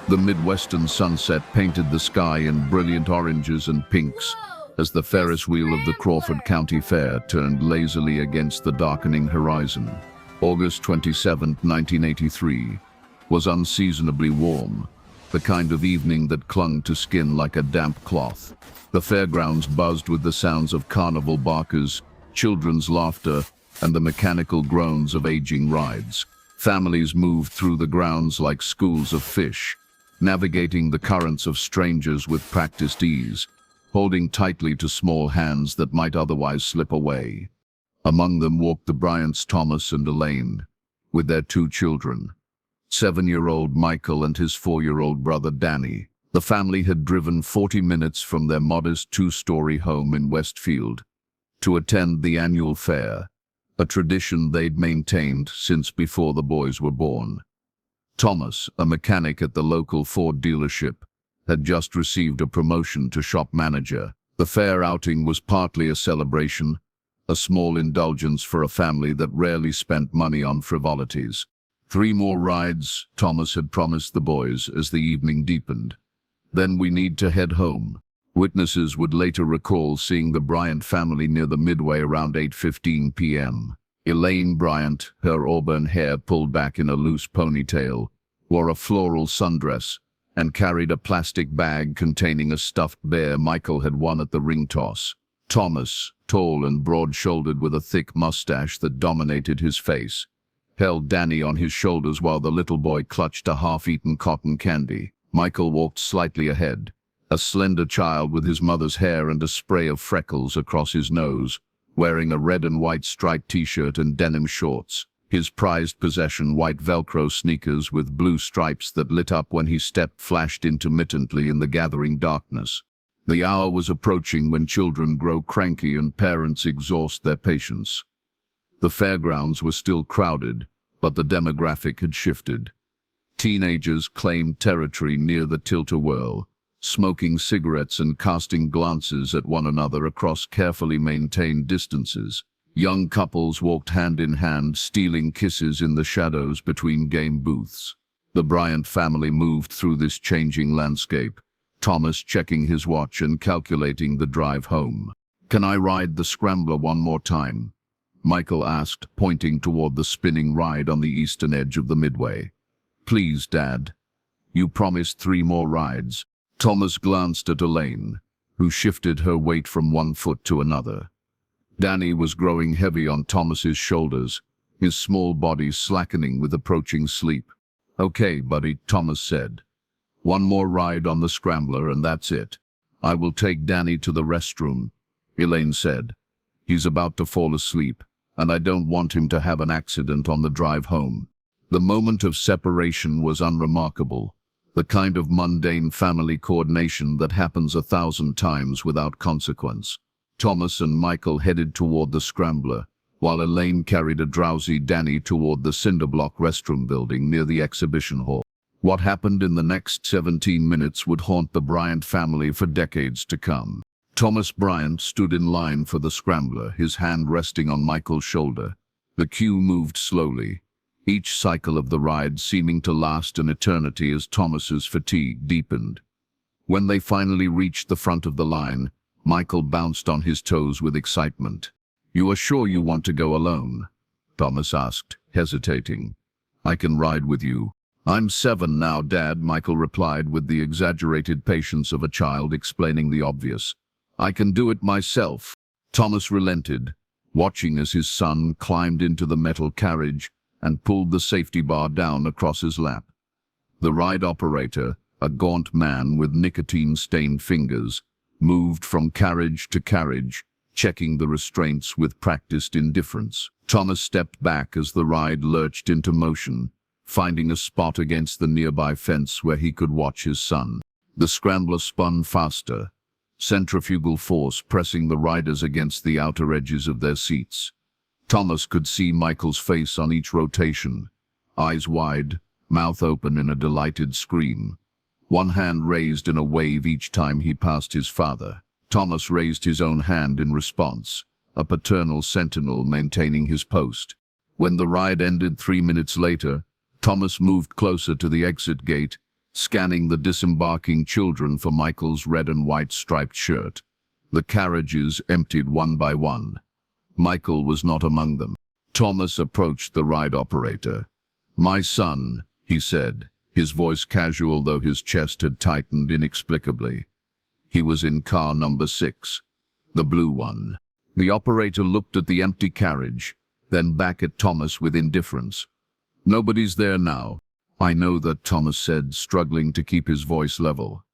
The Midwestern sunset painted the sky in brilliant oranges and pinks as the Ferris wheel of the Crawford County Fair turned lazily against the darkening horizon. August 27, 1983, was unseasonably warm, the kind of evening that clung to skin like a damp cloth. The fairgrounds buzzed with the sounds of carnival barkers, children's laughter, and the mechanical groans of aging rides. Families moved through the grounds like schools of fish, navigating the currents of strangers with practiced ease, holding tightly to small hands that might otherwise slip away. Among them walked the Bryants, Thomas and Elaine, with their 2 children, 7-year-old Michael and his 4-year-old brother Danny. The family had driven 40 minutes from their modest 2-story home in Westfield to attend the annual fair, a tradition they'd maintained since before the boys were born. Thomas, a mechanic at the local Ford dealership, had just received a promotion to shop manager. The fair outing was partly a celebration, a small indulgence for a family that rarely spent money on frivolities. 3 more rides, Thomas had promised the boys as the evening deepened. Then we need to head home. Witnesses would later recall seeing the Bryant family near the Midway around 8:15 p.m. Elaine Bryant, her auburn hair pulled back in a loose ponytail, wore a floral sundress, and carried a plastic bag containing a stuffed bear Michael had won at the ring toss. Thomas, tall and broad-shouldered with a thick mustache that dominated his face, held Danny on his shoulders while the little boy clutched a half-eaten cotton candy. Michael walked slightly ahead, a slender child with his mother's hair and a spray of freckles across his nose, wearing a red and white striped t-shirt and denim shorts. His prized possession, white Velcro sneakers with blue stripes that lit up when he stepped, flashed intermittently in the gathering darkness. The hour was approaching when children grow cranky and parents exhaust their patience. The fairgrounds were still crowded, but the demographic had shifted. Teenagers claimed territory near the tilt-a-whirl, smoking cigarettes and casting glances at one another across carefully maintained distances. Young couples walked hand in hand, stealing kisses in the shadows between game booths. The Bryant family moved through this changing landscape, Thomas checking his watch and calculating the drive home. "Can I ride the Scrambler one more time?" Michael asked, pointing toward the spinning ride on the eastern edge of the Midway. "Please, Dad. You promised 3 more rides." Thomas glanced at Elaine, who shifted her weight from one foot to another. Danny was growing heavy on Thomas's shoulders, his small body slackening with approaching sleep. "Okay, buddy," Thomas said. "1 more ride on the Scrambler and that's it." "I will take Danny to the restroom," Elaine said. "He's about to fall asleep, and I don't want him to have an accident on the drive home." The moment of separation was unremarkable, the kind of mundane family coordination that happens 1,000 times without consequence. Thomas and Michael headed toward the Scrambler, while Elaine carried a drowsy Danny toward the cinderblock restroom building near the exhibition hall. What happened in the next 17 minutes would haunt the Bryant family for decades to come. Thomas Bryant stood in line for the Scrambler, his hand resting on Michael's shoulder. The queue moved slowly, each cycle of the ride seeming to last an eternity as Thomas's fatigue deepened. When they finally reached the front of the line, Michael bounced on his toes with excitement. "You are sure you want to go alone?" Thomas asked, hesitating. "I can ride with you." "I'm 7 now, Dad," Michael replied with the exaggerated patience of a child explaining the obvious. "I can do it myself." Thomas relented, watching as his son climbed into the metal carriage and pulled the safety bar down across his lap. The ride operator, a gaunt man with nicotine-stained fingers, moved from carriage to carriage, checking the restraints with practiced indifference. Thomas stepped back as the ride lurched into motion, finding a spot against the nearby fence where he could watch his son. The Scrambler spun faster, centrifugal force pressing the riders against the outer edges of their seats. Thomas could see Michael's face on each rotation, eyes wide, mouth open in a delighted scream. One hand raised in a wave each time he passed his father. Thomas raised his own hand in response, a paternal sentinel maintaining his post. When the ride ended 3 minutes later, Thomas moved closer to the exit gate, scanning the disembarking children for Michael's red and white striped shirt. The carriages emptied one by one. Michael was not among them. Thomas approached the ride operator. "My son," he said, his voice casual though his chest had tightened inexplicably. He was in car number 6, the blue one. The operator looked at the empty carriage, then back at Thomas with indifference. "Nobody's there now." "I know that," Thomas said, struggling to keep his voice level.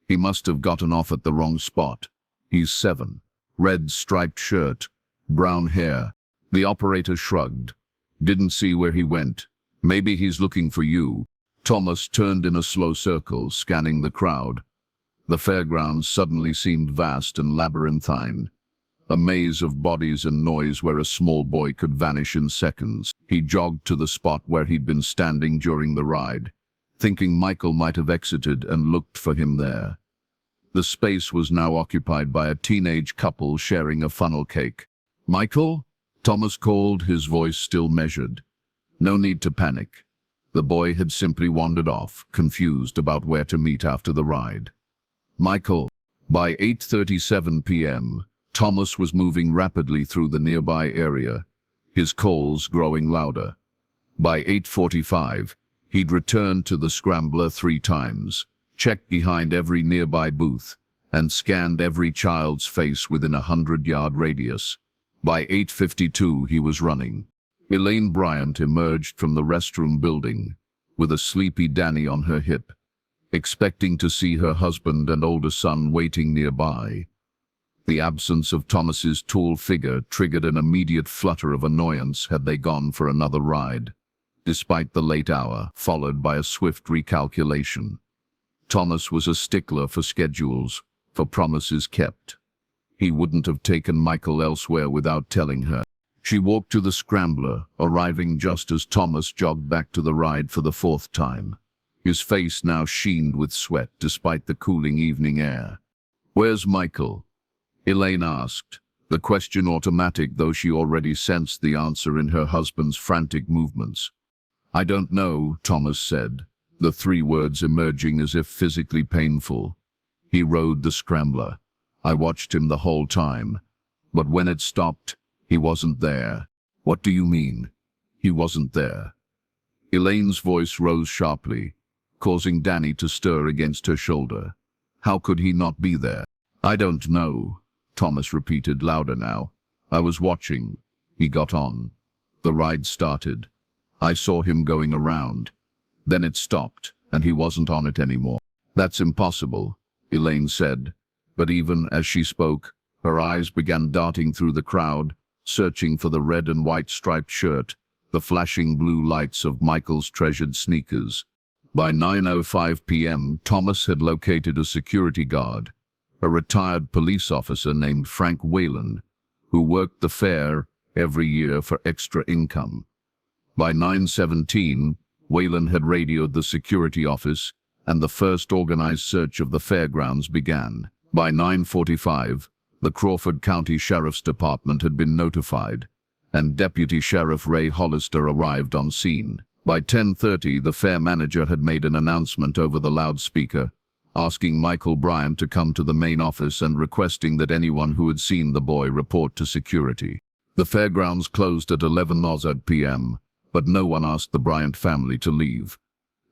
"He must have gotten off at the wrong spot. He's 7. Red striped shirt, brown hair." The operator shrugged. "Didn't see where he went. Maybe he's looking for you." Thomas turned in a slow circle, scanning the crowd. The fairgrounds suddenly seemed vast and labyrinthine, a maze of bodies and noise where a small boy could vanish in seconds. He jogged to the spot where he'd been standing during the ride, thinking Michael might have exited, and looked for him there. The space was now occupied by a teenage couple sharing a funnel cake. "Michael?" Thomas called, his voice still measured. No need to panic. The boy had simply wandered off, confused about where to meet after the ride. "Michael." By 8:37 p.m., Thomas was moving rapidly through the nearby area, his calls growing louder. By 8:45, he'd returned to the Scrambler 3 times, checked behind every nearby booth, and scanned every child's face within a 100-yard radius. By 8:52, he was running. Elaine Bryant emerged from the restroom building, with a sleepy Danny on her hip, expecting to see her husband and older son waiting nearby. The absence of Thomas's tall figure triggered an immediate flutter of annoyance had they gone for another ride, despite the late hour, followed by a swift recalculation. Thomas was a stickler for schedules, for promises kept. He wouldn't have taken Michael elsewhere without telling her. She walked to the Scrambler, arriving just as Thomas jogged back to the ride for the 4th time. His face now sheened with sweat despite the cooling evening air. "Where's Michael?" Elaine asked, the question automatic though she already sensed the answer in her husband's frantic movements. "I don't know," Thomas said, the 3 words emerging as if physically painful. "He rode the Scrambler. I watched him the whole time, but when it stopped, he wasn't there." "What do you mean, he wasn't there?" Elaine's voice rose sharply, causing Danny to stir against her shoulder. "How could he not be there?" "I don't know," Thomas repeated, louder now. "I was watching. He got on. The ride started. I saw him going around. Then it stopped, and he wasn't on it anymore." "That's impossible," Elaine said, but even as she spoke, her eyes began darting through the crowd, searching for the red and white striped shirt, the flashing blue lights of Michael's treasured sneakers. By 9:05 p.m., Thomas had located a security guard, a retired police officer named Frank Whalen, who worked the fair every year for extra income. By 9:17, Whalen had radioed the security office, and the first organized search of the fairgrounds began. By 9:45, the Crawford County Sheriff's Department had been notified, and Deputy Sheriff Ray Hollister arrived on scene. By 10:30, the fair manager had made an announcement over the loudspeaker, asking Michael Bryant to come to the main office and requesting that anyone who had seen the boy report to security. The fairgrounds closed at 11:00 p.m., but no one asked the Bryant family to leave.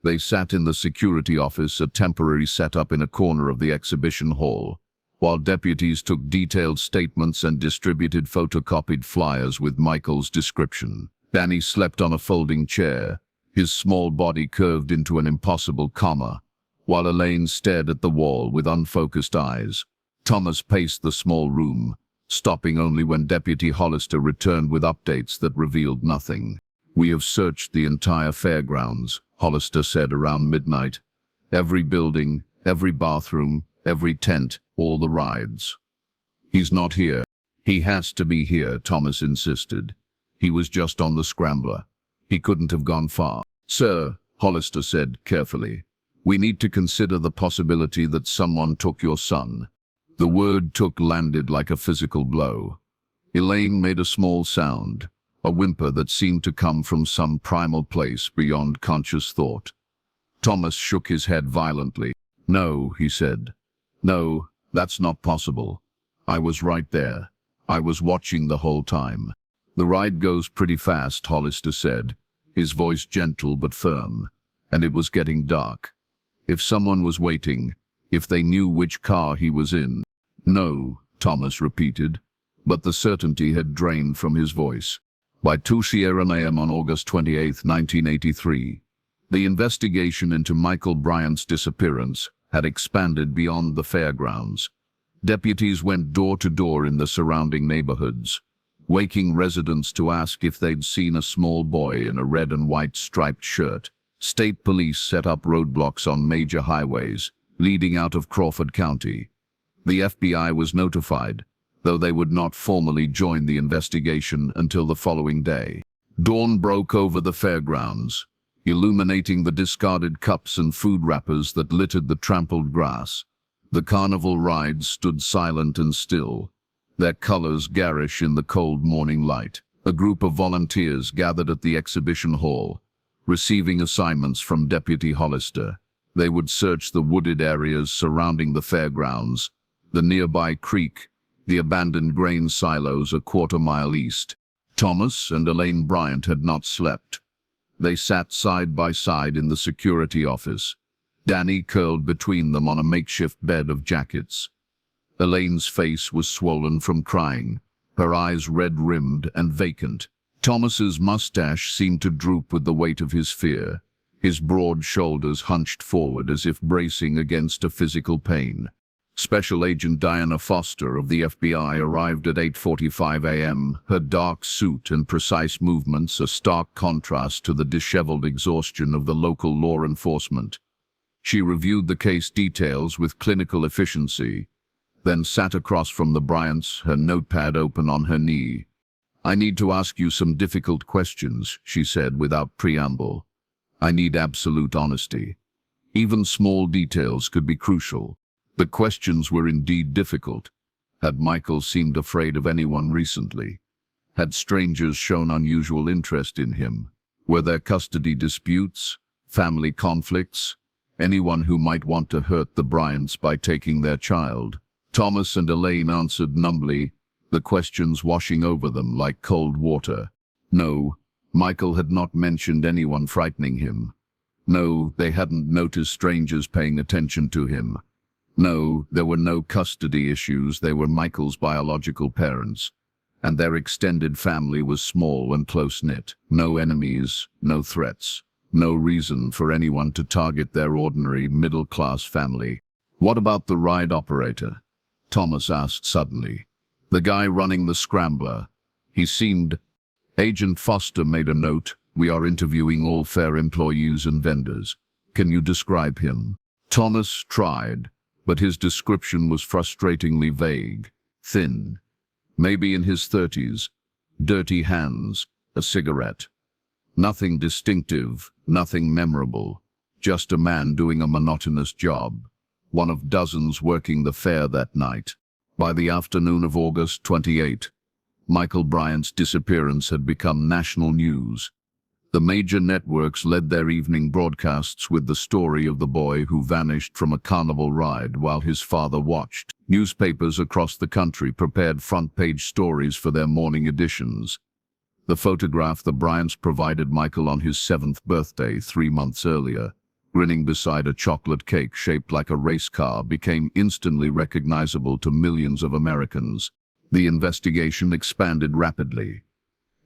They sat in the security office, a temporary setup in a corner of the exhibition hall, while deputies took detailed statements and distributed photocopied flyers with Michael's description. Danny slept on a folding chair, his small body curved into an impossible comma, while Elaine stared at the wall with unfocused eyes. Thomas paced the small room, stopping only when Deputy Hollister returned with updates that revealed nothing. "We have searched the entire fairgrounds," Hollister said around midnight. "Every building, every bathroom, every tent, all the rides." "He's not here." "He has to be here," Thomas insisted. "He was just on the Scrambler. He couldn't have gone far." "Sir," Hollister said carefully, "we need to consider the possibility that someone took your son." The word "took" landed like a physical blow. Elaine made a small sound, a whimper that seemed to come from some primal place beyond conscious thought. Thomas shook his head violently. "No," he said. "No, that's not possible. I was right there. I was watching the whole time." "The ride goes pretty fast," Hollister said, his voice gentle but firm, "and it was getting dark. If someone was waiting, if they knew which car he was in." "No," Thomas repeated, but the certainty had drained from his voice. By 2 a.m. on August 28, 1983, the investigation into Michael Bryant's disappearance had expanded beyond the fairgrounds. Deputies went door to door in the surrounding neighborhoods, waking residents to ask if they'd seen a small boy in a red and white striped shirt. State police set up roadblocks on major highways leading out of Crawford County. The FBI was notified, though they would not formally join the investigation until the following day. Dawn broke over the fairgrounds, illuminating the discarded cups and food wrappers that littered the trampled grass. The carnival rides stood silent and still, their colors garish in the cold morning light. A group of volunteers gathered at the exhibition hall, receiving assignments from Deputy Hollister. They would search the wooded areas surrounding the fairgrounds, the nearby creek, the abandoned grain silos a quarter-mile east. Thomas and Elaine Bryant had not slept. They sat side by side in the security office, Danny curled between them on a makeshift bed of jackets. Elaine's face was swollen from crying, her eyes red-rimmed and vacant. Thomas's mustache seemed to droop with the weight of his fear, his broad shoulders hunched forward as if bracing against a physical pain. Special Agent Diana Foster of the FBI arrived at 8:45 a.m., her dark suit and precise movements a stark contrast to the disheveled exhaustion of the local law enforcement. She reviewed the case details with clinical efficiency, then sat across from the Bryants, her notepad open on her knee. "I need to ask you some difficult questions," she said without preamble. "I need absolute honesty. Even small details could be crucial." The questions were indeed difficult. Had Michael seemed afraid of anyone recently? Had strangers shown unusual interest in him? Were there custody disputes, family conflicts, anyone who might want to hurt the Bryants by taking their child? Thomas and Elaine answered numbly, the questions washing over them like cold water. No, Michael had not mentioned anyone frightening him. No, they hadn't noticed strangers paying attention to him. No, there were no custody issues. They were Michael's biological parents, and their extended family was small and close-knit. No enemies, no threats, no reason for anyone to target their ordinary middle-class family. "What about the ride operator?" Thomas asked suddenly. "The guy running the Scrambler. He seemed..." Agent Foster made a note. "We are interviewing all fair employees and vendors. Can you describe him?" Thomas tried, but his description was frustratingly vague. Thin, maybe in his 30s, dirty hands, a cigarette. Nothing distinctive, nothing memorable, just a man doing a monotonous job, one of dozens working the fair that night. By the afternoon of August 28, Michael Bryant's disappearance had become national news. The major networks led their evening broadcasts with the story of the boy who vanished from a carnival ride while his father watched. Newspapers across the country prepared front-page stories for their morning editions. The photograph the Bryants provided Michael on his 7th birthday 3 months earlier, grinning beside a chocolate cake shaped like a race car, became instantly recognizable to millions of Americans. The investigation expanded rapidly.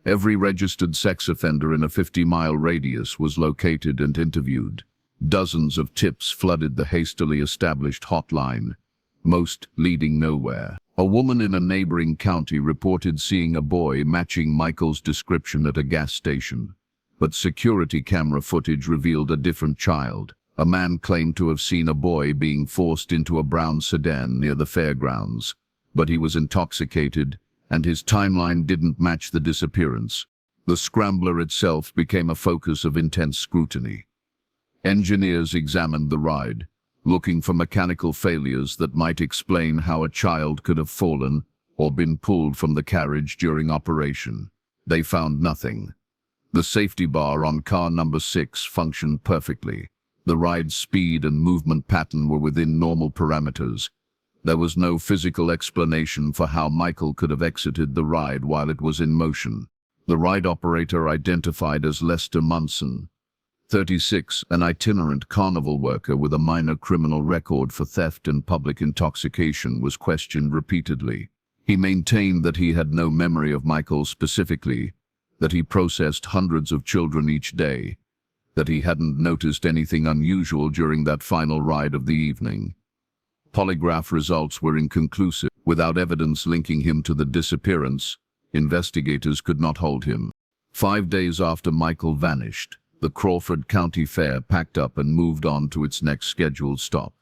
Every registered sex offender in a 50-mile radius was located and interviewed. Dozens of tips flooded the hastily established hotline, most leading nowhere. A woman in a neighboring county reported seeing a boy matching Michael's description at a gas station, but security camera footage revealed a different child. A man claimed to have seen a boy being forced into a brown sedan near the fairgrounds, but he was intoxicated, and his timeline didn't match the disappearance. The Scrambler itself became a focus of intense scrutiny. Engineers examined the ride, looking for mechanical failures that might explain how a child could have fallen or been pulled from the carriage during operation. They found nothing. The safety bar on car number 6 functioned perfectly. The ride's speed and movement pattern were within normal parameters. There was no physical explanation for how Michael could have exited the ride while it was in motion. The ride operator, identified as Lester Munson, 36, an itinerant carnival worker with a minor criminal record for theft and public intoxication, was questioned repeatedly. He maintained that he had no memory of Michael specifically, that he processed hundreds of children each day, that he hadn't noticed anything unusual during that final ride of the evening. Polygraph results were inconclusive. Without evidence linking him to the disappearance, investigators could not hold him. 5 days after Michael vanished, the Crawford County Fair packed up and moved on to its next scheduled stop.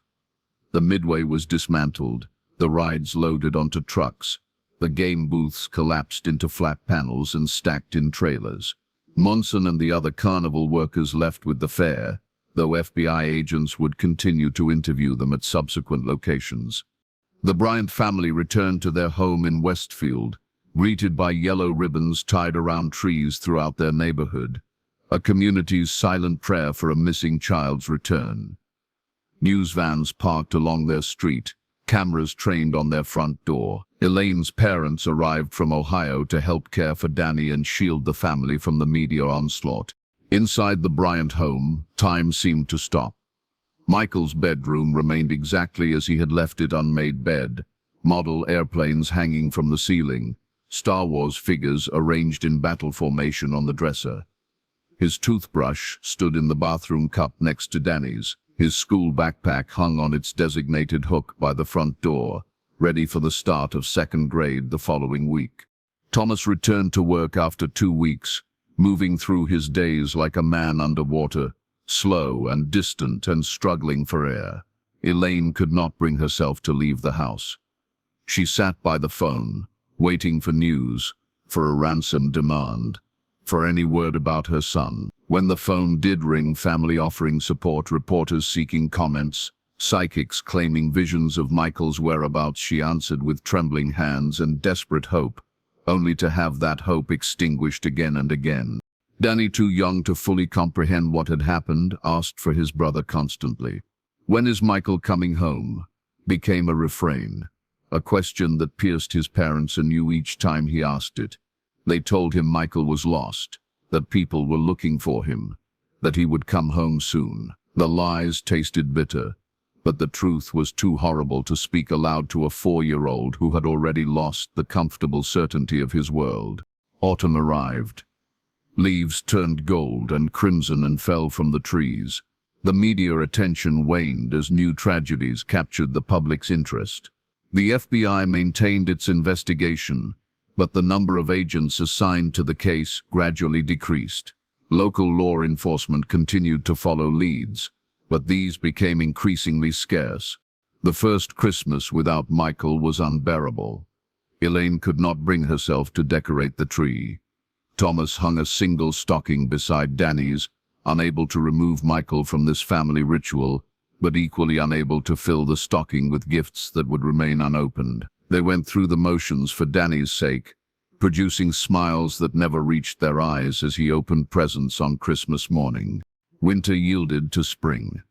The midway was dismantled, the rides loaded onto trucks, the game booths collapsed into flat panels and stacked in trailers. Munson and the other carnival workers left with the fair, though FBI agents would continue to interview them at subsequent locations. The Bryant family returned to their home in Westfield, greeted by yellow ribbons tied around trees throughout their neighborhood, a community's silent prayer for a missing child's return. News vans parked along their street, cameras trained on their front door. Elaine's parents arrived from Ohio to help care for Danny and shield the family from the media onslaught. Inside the Bryant home, time seemed to stop. Michael's bedroom remained exactly as he had left it: unmade bed, model airplanes hanging from the ceiling, Star Wars figures arranged in battle formation on the dresser. His toothbrush stood in the bathroom cup next to Danny's. His school backpack hung on its designated hook by the front door, ready for the start of second grade the following week. Thomas returned to work after 2 weeks, moving through his days like a man underwater, slow and distant and struggling for air. Elaine could not bring herself to leave the house. She sat by the phone, waiting for news, for a ransom demand, for any word about her son. When the phone did ring, family offering support, reporters seeking comments, psychics claiming visions of Michael's whereabouts, she answered with trembling hands and desperate hope, only to have that hope extinguished again and again. Danny, too young to fully comprehend what had happened, asked for his brother constantly. "When is Michael coming home?" became a refrain, a question that pierced his parents anew each time he asked it. They told him Michael was lost, that people were looking for him, that he would come home soon. The lies tasted bitter, but the truth was too horrible to speak aloud to a 4-year-old who had already lost the comfortable certainty of his world. Autumn arrived. Leaves turned gold and crimson and fell from the trees. The media attention waned as new tragedies captured the public's interest. The FBI maintained its investigation, but the number of agents assigned to the case gradually decreased. Local law enforcement continued to follow leads, but these became increasingly scarce. The first Christmas without Michael was unbearable. Elaine could not bring herself to decorate the tree. Thomas hung a single stocking beside Danny's, unable to remove Michael from this family ritual, but equally unable to fill the stocking with gifts that would remain unopened. They went through the motions for Danny's sake, producing smiles that never reached their eyes as he opened presents on Christmas morning. Winter yielded to spring.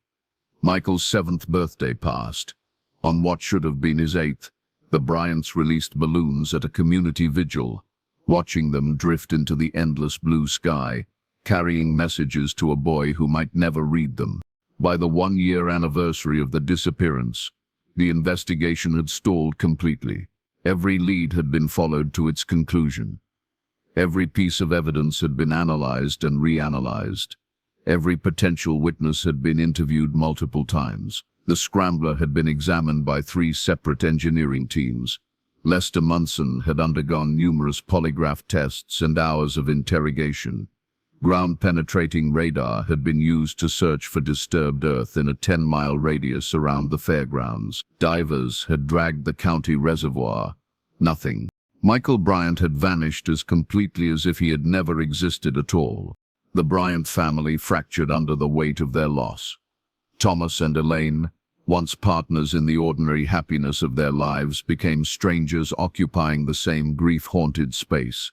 Michael's 7th birthday passed. On what should have been his 8th, the Bryants released balloons at a community vigil, watching them drift into the endless blue sky, carrying messages to a boy who might never read them. By the 1-year anniversary of the disappearance, the investigation had stalled completely. Every lead had been followed to its conclusion. Every piece of evidence had been analyzed and reanalyzed. Every potential witness had been interviewed multiple times. The Scrambler had been examined by 3 separate engineering teams. Lester Munson had undergone numerous polygraph tests and hours of interrogation. Ground-penetrating radar had been used to search for disturbed earth in a 10-mile radius around the fairgrounds. Divers had dragged the county reservoir. Nothing. Michael Bryant had vanished as completely as if he had never existed at all. The Bryant family fractured under the weight of their loss. Thomas and Elaine, once partners in the ordinary happiness of their lives, became strangers occupying the same grief-haunted space.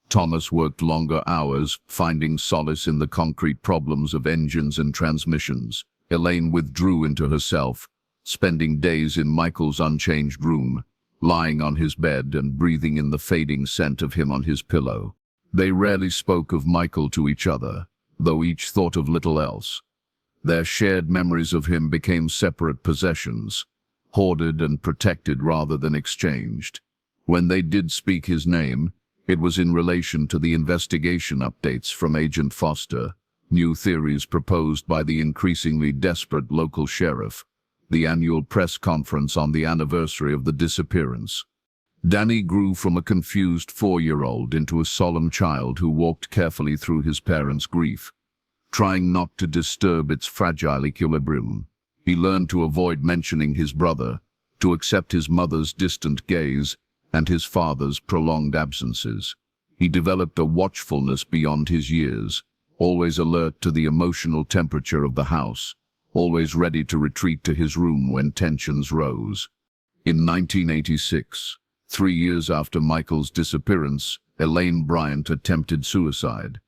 Thomas worked longer hours, finding solace in the concrete problems of engines and transmissions. Elaine withdrew into herself, spending days in Michael's unchanged room, lying on his bed and breathing in the fading scent of him on his pillow. They rarely spoke of Michael to each other, though each thought of little else. Their shared memories of him became separate possessions, hoarded and protected rather than exchanged. When they did speak his name, it was in relation to the investigation updates from Agent Foster, new theories proposed by the increasingly desperate local sheriff, the annual press conference on the anniversary of the disappearance. Danny grew from a confused 4-year-old into a solemn child who walked carefully through his parents' grief, trying not to disturb its fragile equilibrium. He learned to avoid mentioning his brother, to accept his mother's distant gaze and his father's prolonged absences. He developed a watchfulness beyond his years, always alert to the emotional temperature of the house, always ready to retreat to his room when tensions rose. In 1986, 3 years after Michael's disappearance, Elaine Bryant attempted suicide.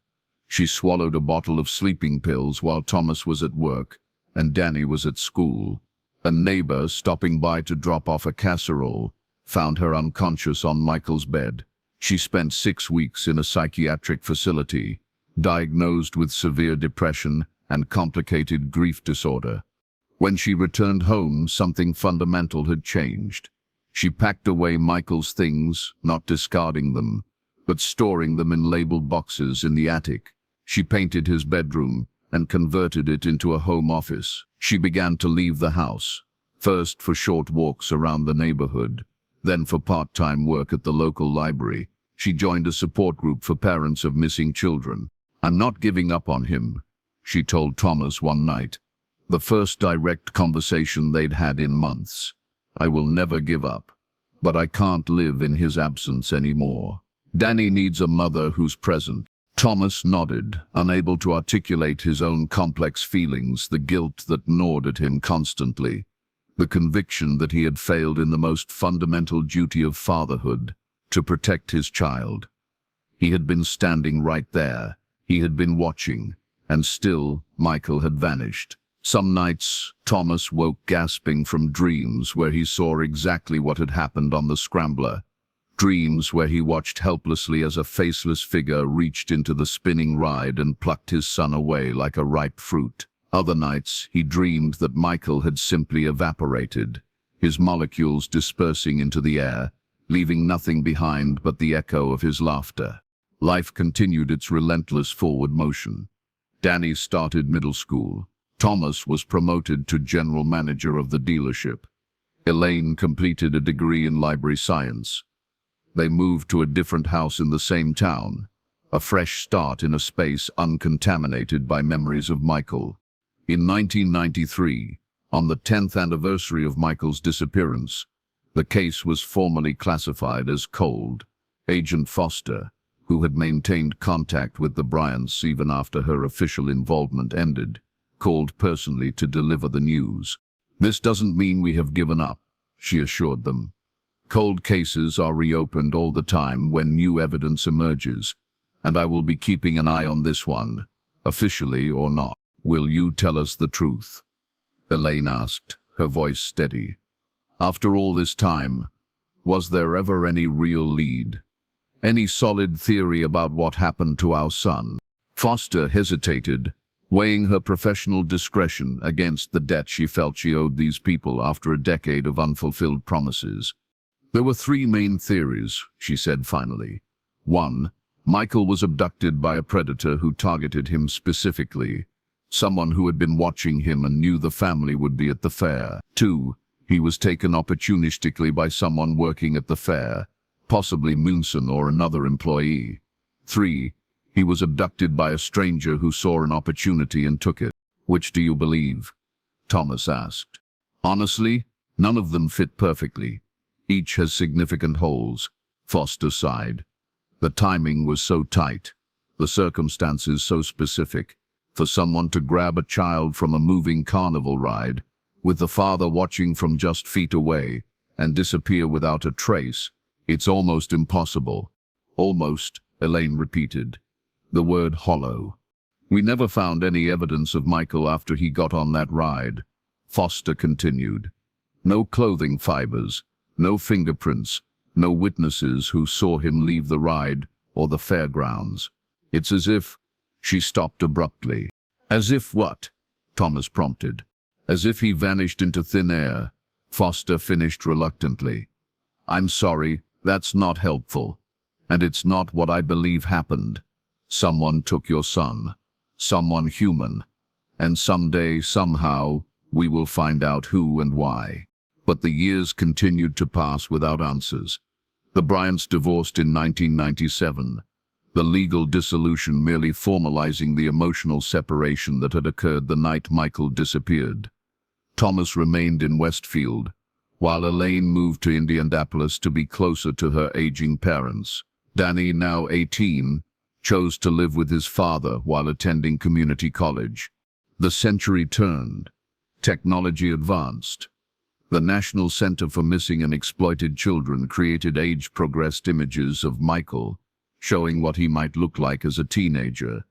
She swallowed a bottle of sleeping pills while Thomas was at work and Danny was at school. A neighbor, stopping by to drop off a casserole, found her unconscious on Michael's bed. She spent 6 weeks in a psychiatric facility, diagnosed with severe depression and complicated grief disorder. When she returned home, something fundamental had changed. She packed away Michael's things, not discarding them, but storing them in labeled boxes in the attic. She painted his bedroom and converted it into a home office. She began to leave the house, first for short walks around the neighborhood, then for part-time work at the local library. She joined a support group for parents of missing children. "I'm not giving up on him," she told Thomas one night, the first direct conversation they'd had in months. "I will never give up, but I can't live in his absence anymore. Danny needs a mother who's present." Thomas nodded, unable to articulate his own complex feelings, the guilt that gnawed at him constantly, the conviction that he had failed in the most fundamental duty of fatherhood, to protect his child. He had been standing right there. He had been watching, and still Michael had vanished. Some nights, Thomas woke gasping from dreams where he saw exactly what had happened on the Scrambler. Dreams where he watched helplessly as a faceless figure reached into the spinning ride and plucked his son away like a ripe fruit. Other nights, he dreamed that Michael had simply evaporated, his molecules dispersing into the air, leaving nothing behind but the echo of his laughter. Life continued its relentless forward motion. Danny started middle school. Thomas was promoted to general manager of the dealership. Elaine completed a degree in library science. They moved to a different house in the same town, a fresh start in a space uncontaminated by memories of Michael. In 1993, on the 10th anniversary of Michael's disappearance, the case was formally classified as cold. Agent Foster, who had maintained contact with the Bryants even after her official involvement ended, called personally to deliver the news. "This doesn't mean we have given up," she assured them. "Cold cases are reopened all the time when new evidence emerges, and I will be keeping an eye on this one, officially or not." "Will you tell us the truth?" Elaine asked, her voice steady. "After all this time, was there ever any real lead? Any solid theory about what happened to our son?" Foster hesitated, weighing her professional discretion against the debt she felt she owed these people after a decade of unfulfilled promises. "There were 3 main theories," she said finally. 1. Michael was abducted by a predator who targeted him specifically, someone who had been watching him and knew the family would be at the fair. 2. He was taken opportunistically by someone working at the fair, possibly Munson or another employee. 3. He was abducted by a stranger who saw an opportunity and took it. "Which do you believe?" Thomas asked. "Honestly, none of them fit perfectly. Each has significant holes," Foster sighed. "The timing was so tight, the circumstances so specific. For someone to grab a child from a moving carnival ride, with the father watching from just feet away, and disappear without a trace, it's almost impossible." "Almost," Elaine repeated, the word hollow. We never found any evidence of Michael after he got on that ride, Foster continued. No clothing fibers, no fingerprints, no witnesses who saw him leave the ride or the fairgrounds. It's as if... She stopped abruptly. As if what? Thomas prompted. As if he vanished into thin air, Foster finished reluctantly. I'm sorry, that's not helpful. And it's not what I believe happened. Someone took your son. Someone human. And someday, somehow, we will find out who and why. But the years continued to pass without answers. The Bryants divorced in 1997, the legal dissolution merely formalizing the emotional separation that had occurred the night Michael disappeared. Thomas remained in Westfield, while Elaine moved to Indianapolis to be closer to her aging parents. Danny, now 18, chose to live with his father while attending community college. The century turned. Technology advanced. The National Center for Missing and Exploited Children created age-progressed images of Michael, showing what he might look like as a teenager,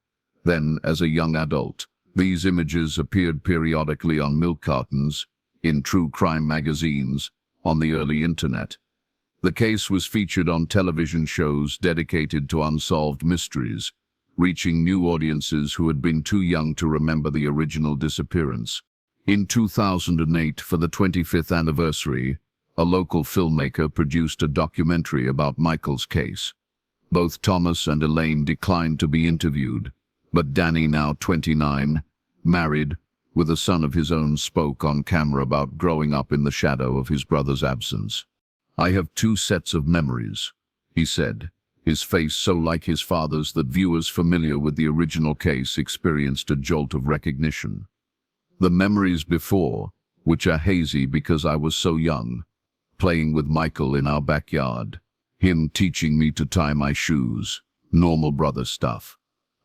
then as a young adult. These images appeared periodically on milk cartons, in true crime magazines, on the early internet. The case was featured on television shows dedicated to unsolved mysteries, reaching new audiences who had been too young to remember the original disappearance. In 2008, for the 25th anniversary, a local filmmaker produced a documentary about Michael's case. Both Thomas and Elaine declined to be interviewed, but Danny, now 29, married, with a son of his own, spoke on camera about growing up in the shadow of his brother's absence. I have two sets of memories, he said, his face so like his father's that viewers familiar with the original case experienced a jolt of recognition. The memories before, which are hazy because I was so young, playing with Michael in our backyard, him teaching me to tie my shoes, normal brother stuff.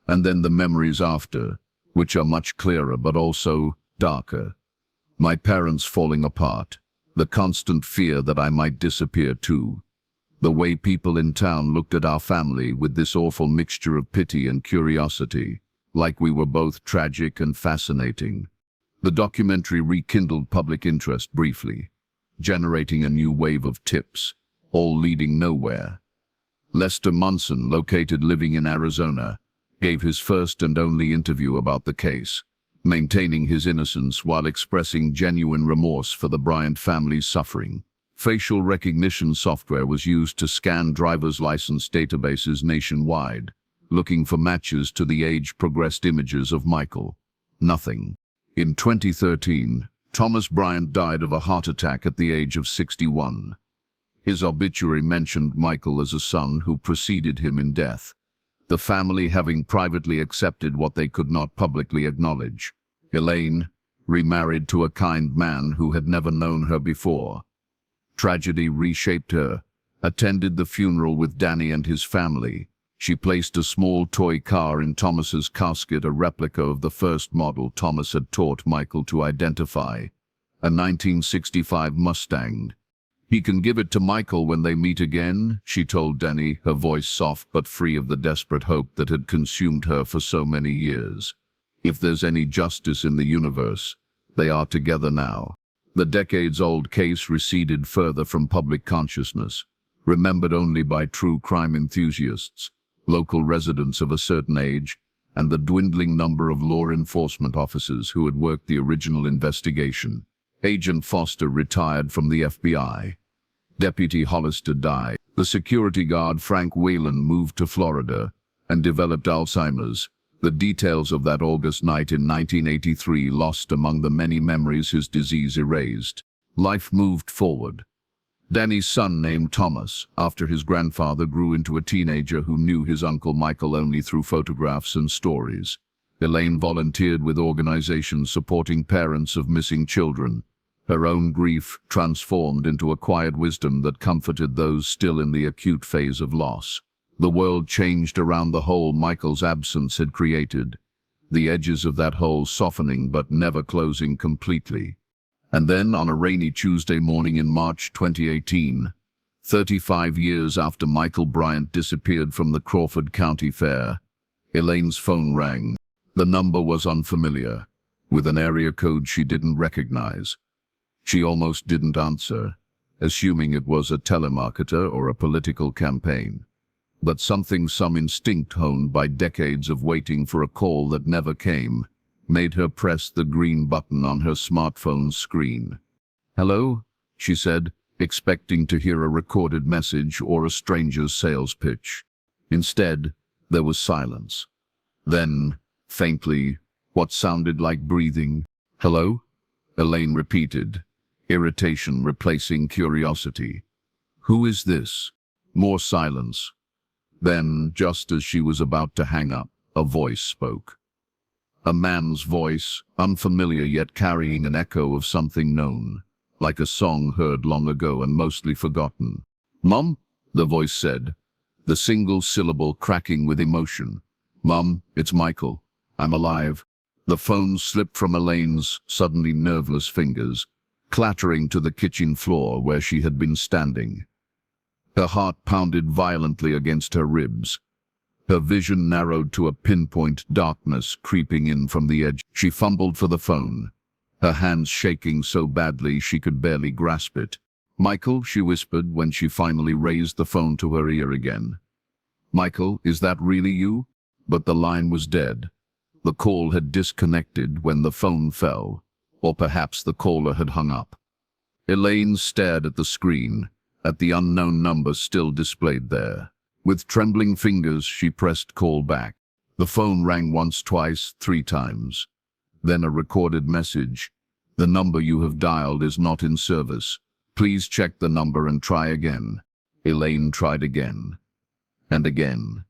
And then the memories after, which are much clearer but also darker. My parents falling apart, the constant fear that I might disappear too. The way people in town looked at our family with this awful mixture of pity and curiosity, like we were both tragic and fascinating. The documentary rekindled public interest briefly, generating a new wave of tips, all leading nowhere. Lester Munson, located living in Arizona, gave his first and only interview about the case, maintaining his innocence while expressing genuine remorse for the Bryant family's suffering. Facial recognition software was used to scan driver's license databases nationwide, looking for matches to the age-progressed images of Michael. Nothing. In 2013, Thomas Bryant died of a heart attack at the age of 61. His obituary mentioned Michael as a son who preceded him in death, the family having privately accepted what they could not publicly acknowledge. Elaine, remarried to a kind man who had never known her before. Tragedy reshaped her, attended the funeral with Danny and his family. She placed a small toy car in Thomas's casket, a replica of the first model Thomas had taught Michael to identify, a 1965 Mustang. He can give it to Michael when they meet again, she told Danny, her voice soft but free of the desperate hope that had consumed her for so many years. If there's any justice in the universe, they are together now. The decades-old case receded further from public consciousness, remembered only by true crime enthusiasts, local residents of a certain age, and the dwindling number of law enforcement officers who had worked the original investigation. Agent Foster retired from the FBI. Deputy Hollister died. The security guard Frank Whalen moved to Florida and developed Alzheimer's. The details of that August night in 1983 lost among the many memories his disease erased. Life moved forward. Danny's son, named Thomas, after his grandfather, grew into a teenager who knew his uncle Michael only through photographs and stories. Elaine volunteered with organizations supporting parents of missing children. Her own grief transformed into a quiet wisdom that comforted those still in the acute phase of loss. The world changed around the hole Michael's absence had created, the edges of that hole softening but never closing completely. And then, on a rainy Tuesday morning in March 2018, 35 years after Michael Bryant disappeared from the Crawford County Fair, Elaine's phone rang. The number was unfamiliar, with an area code she didn't recognize. She almost didn't answer, assuming it was a telemarketer or a political campaign. But some instinct honed by decades of waiting for a call that never came, made her press the green button on her smartphone's screen. "Hello?" she said, expecting to hear a recorded message or a stranger's sales pitch. Instead, there was silence. Then, faintly, what sounded like breathing. "Hello?" Elaine repeated, irritation replacing curiosity. "Who is this?" More silence. Then, just as she was about to hang up, a voice spoke. A man's voice, unfamiliar yet carrying an echo of something known, like a song heard long ago and mostly forgotten. "Mom?" the voice said, the single syllable cracking with emotion. "Mom, it's Michael. I'm alive." The phone slipped from Elaine's suddenly nerveless fingers, clattering to the kitchen floor where she had been standing. Her heart pounded violently against her ribs. Her vision narrowed to a pinpoint darkness creeping in from the edge. She fumbled for the phone, her hands shaking so badly she could barely grasp it. "Michael," she whispered when she finally raised the phone to her ear again. "Michael, is that really you?" But the line was dead. The call had disconnected when the phone fell, or perhaps the caller had hung up. Elaine stared at the screen, at the unknown number still displayed there. With trembling fingers, she pressed call back. The phone rang once, twice, 3 times. Then a recorded message. "The number you have dialed is not in service. Please check the number and try again." Elaine tried again. And again.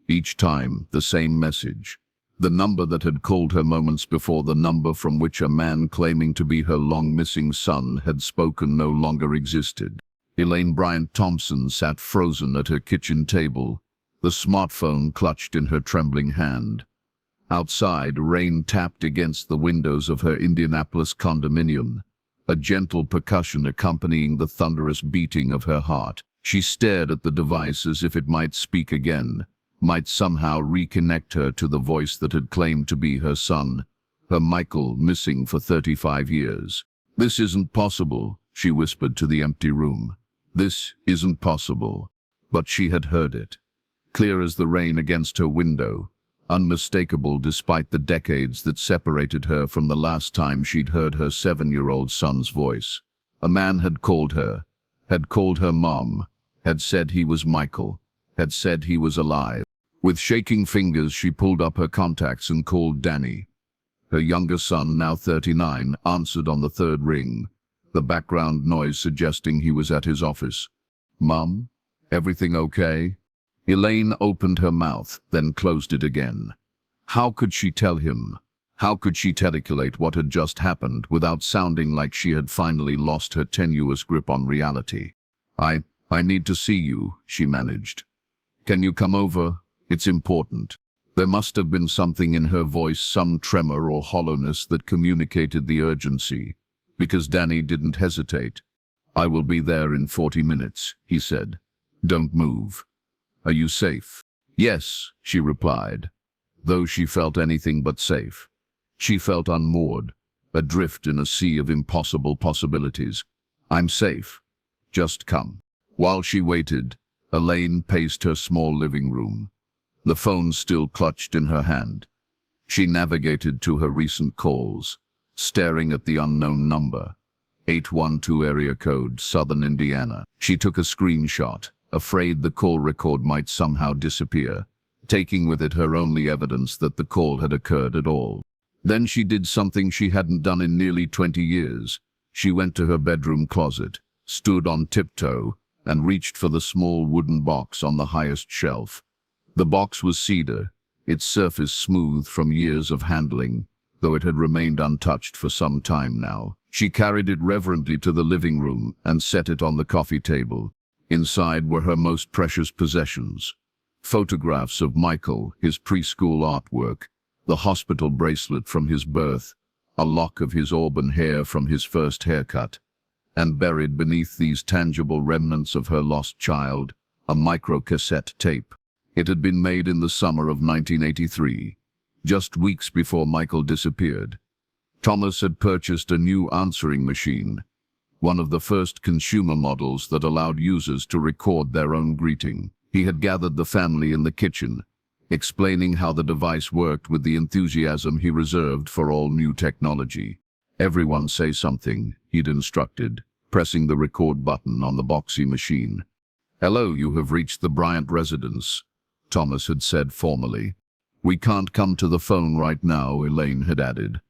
Each time, the same message. The number that had called her moments before, the number from which a man claiming to be her long-missing son had spoken, no longer existed. Elaine Bryant Thompson sat frozen at her kitchen table, the smartphone clutched in her trembling hand. Outside, rain tapped against the windows of her Indianapolis condominium, a gentle percussion accompanying the thunderous beating of her heart. She stared at the device as if it might speak again, might somehow reconnect her to the voice that had claimed to be her son, her Michael, missing for 35 years. "This isn't possible," she whispered to the empty room. "This isn't possible." But she had heard it, clear as the rain against her window, unmistakable despite the decades that separated her from the last time she'd heard her 7-year-old son's voice. A man had called her Mom, had said he was Michael, had said he was alive. With shaking fingers, she pulled up her contacts and called Danny. Her younger son, now 39, answered on the 3rd ring, the background noise suggesting he was at his office. "Mom, everything okay?" Elaine opened her mouth, then closed it again. How could she tell him? How could she articulate what had just happened without sounding like she had finally lost her tenuous grip on reality? I need to see you," she managed. "Can you come over? It's important." There must have been something in her voice, some tremor or hollowness that communicated the urgency, because Danny didn't hesitate. "I will be there in 40 minutes, he said. "Don't move." "Are you safe?" "Yes," she replied, though she felt anything but safe. She felt unmoored, adrift in a sea of impossible possibilities. "I'm safe. Just come." While she waited, Elaine paced her small living room, the phone still clutched in her hand. She navigated to her recent calls, staring at the unknown number, 812 area code, Southern Indiana. She took a screenshot, afraid the call record might somehow disappear, taking with it her only evidence that the call had occurred at all. Then she did something she hadn't done in nearly 20 years. She went to her bedroom closet, stood on tiptoe, and reached for the small wooden box on the highest shelf. The box was cedar, its surface smooth from years of handling, though it had remained untouched for some time now. She carried it reverently to the living room and set it on the coffee table. Inside were her most precious possessions: photographs of Michael, his preschool artwork, the hospital bracelet from his birth, a lock of his auburn hair from his first haircut, and buried beneath these tangible remnants of her lost child, a microcassette tape. It had been made in the summer of 1983, just weeks before Michael disappeared. Thomas had purchased a new answering machine, one of the first consumer models that allowed users to record their own greeting. He had gathered the family in the kitchen, explaining how the device worked with the enthusiasm he reserved for all new technology. "Everyone say something," he'd instructed, pressing the record button on the boxy machine. "Hello, you have reached the Bryant residence," Thomas had said formally. "We can't come to the phone right now," Elaine had added.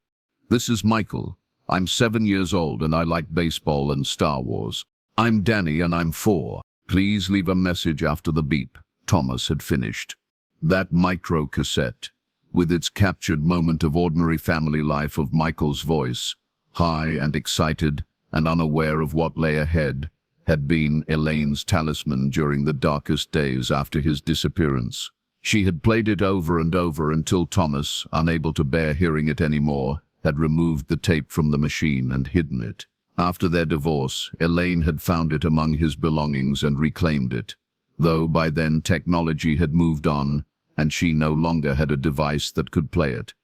"This is Michael. I'm 7 years old and I like baseball and Star Wars. I'm Danny and I'm 4. Please leave a message after the beep," Thomas had finished. That micro cassette, with its captured moment of ordinary family life of Michael's voice, high and excited and unaware of what lay ahead, had been Elaine's talisman during the darkest days after his disappearance. She had played it over and over until Thomas, unable to bear hearing it anymore, had removed the tape from the machine and hidden it. After their divorce, Elaine had found it among his belongings and reclaimed it, though by then technology had moved on, and she no longer had a device that could play it.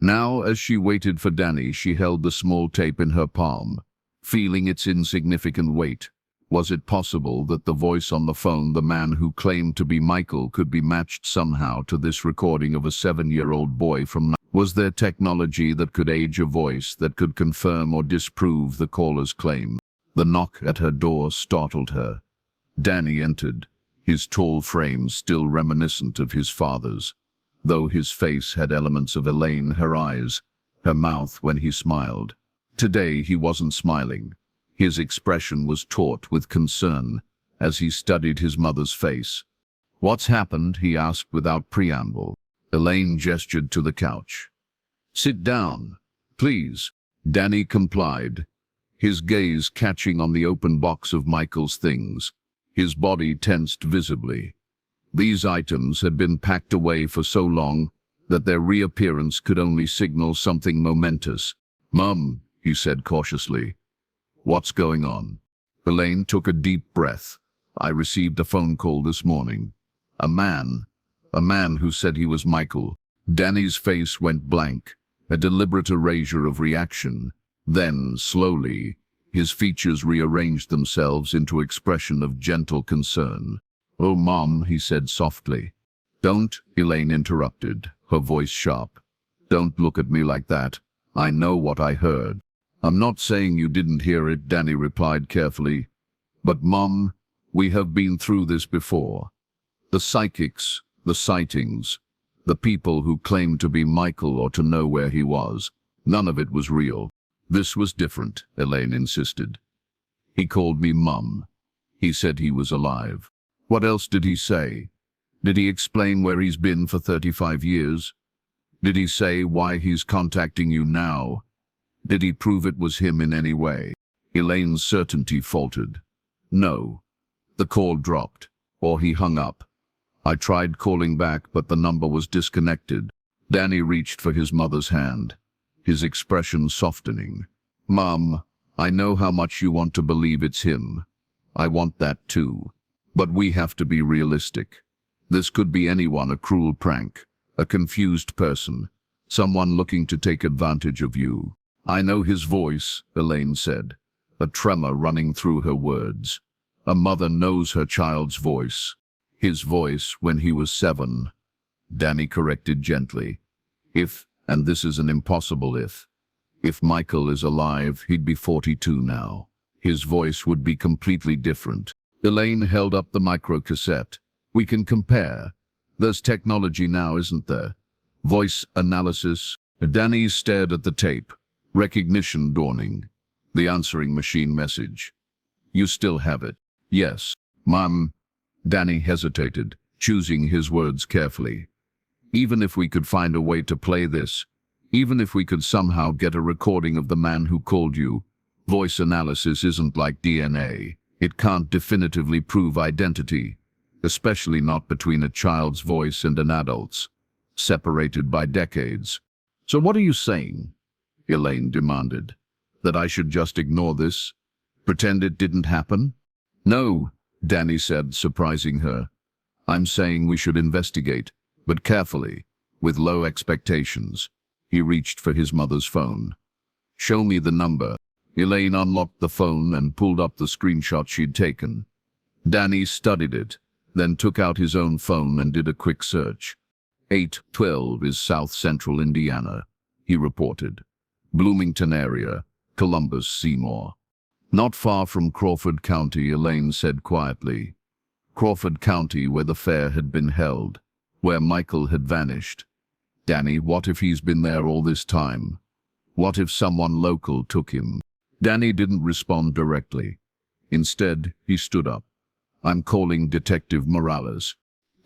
Now, as she waited for Danny, she held the small tape in her palm, feeling its insignificant weight. Was it possible that the voice on the phone, the man who claimed to be Michael, could be matched somehow to this recording of a 7-year-old boy from... Was there technology that could age a voice, that could confirm or disprove the caller's claim? The knock at her door startled her. Danny entered, his tall frame still reminiscent of his father's, though his face had elements of Elaine, her eyes, her mouth when he smiled. Today he wasn't smiling. His expression was taut with concern as he studied his mother's face. "What's happened?" he asked without preamble. Elaine gestured to the couch. "Sit down, please." Danny complied, his gaze catching on the open box of Michael's things. His body tensed visibly. These items had been packed away for so long that their reappearance could only signal something momentous. "Mum," he said cautiously, "what's going on?" Elaine took a deep breath. "I received a phone call this morning. A man who said he was Michael." Danny's face went blank, a deliberate erasure of reaction. Then, slowly, his features rearranged themselves into expression of gentle concern. "Oh, Mom," he said softly. "Don't," Elaine interrupted, her voice sharp. "Don't look at me like that. I know what I heard." "I'm not saying you didn't hear it," Danny replied carefully. "But, Mom, we have been through this before. The psychics, the sightings, the people who claimed to be Michael or to know where he was. None of it was real. This was different," Elaine insisted. "He called me Mum. He said he was alive." "What else did he say? Did he explain where he's been for 35 years? Did he say why he's contacting you now? Did he prove it was him in any way?" Elaine's certainty faltered. "No." The call dropped, or he hung up. "I tried calling back, but the number was disconnected." Danny reached for his mother's hand, his expression softening. "Mom, I know how much you want to believe it's him. I want that too. But we have to be realistic. This could be anyone, a cruel prank, a confused person, someone looking to take advantage of you." "I know his voice," Elaine said, a tremor running through her words. "A mother knows her child's voice." "His voice when he was 7, Danny corrected gently. "If, and this is an impossible if Michael is alive, he'd be 42 now. His voice would be completely different." Elaine held up the microcassette. "We can compare. There's technology now, isn't there? Voice analysis." Danny stared at the tape, recognition dawning. The answering machine message. "You still have it?" "Yes, Mom." Danny hesitated, choosing his words carefully. "Even if we could find a way to play this, even if we could somehow get a recording of the man who called you, voice analysis isn't like DNA. It can't definitively prove identity, especially not between a child's voice and an adult's, separated by decades." "So what are you saying?" Elaine demanded. "That I should just ignore this? Pretend it didn't happen?" "No," Danny said, surprising her. "I'm saying we should investigate, but carefully. With low expectations, he reached for his mother's phone. "Show me the number." Elaine unlocked the phone and pulled up the screenshot she'd taken. Danny studied it, then took out his own phone and did a quick search. 812 is South Central Indiana, he reported. Bloomington area, Columbus, Seymour. Not far from Crawford County, Elaine said quietly. Crawford County, where the fair had been held, where Michael had vanished. Danny, what if he's been there all this time? What if someone local took him? Danny didn't respond directly. Instead, he stood up. "I'm calling Detective Morales."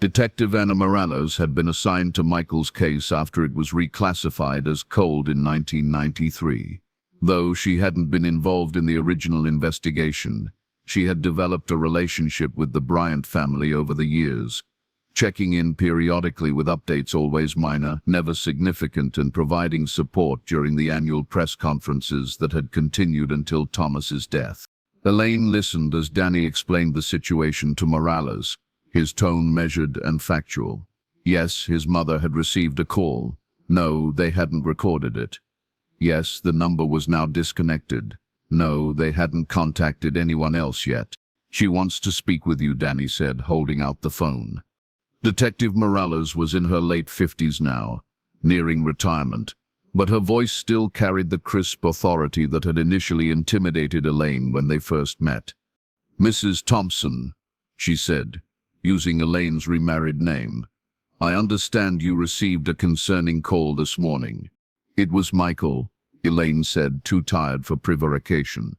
Detective Anna Morales had been assigned to Michael's case after it was reclassified as cold in 1993. Though she hadn't been involved in the original investigation, she had developed a relationship with the Bryant family over the years, checking in periodically with updates always minor, never significant, and providing support during the annual press conferences that had continued until Thomas's death. Elaine listened as Danny explained the situation to Morales, his tone measured and factual. Yes, his mother had received a call. No, they hadn't recorded it. Yes, the number was now disconnected. No, they hadn't contacted anyone else yet. "She wants to speak with you," Danny said, holding out the phone. Detective Morales was in her late 50s now, nearing retirement, but her voice still carried the crisp authority that had initially intimidated Elaine when they first met. "Mrs. Thompson," she said, using Elaine's remarried name, "I understand you received a concerning call this morning." "It was Michael," Elaine said, too tired for prevarication.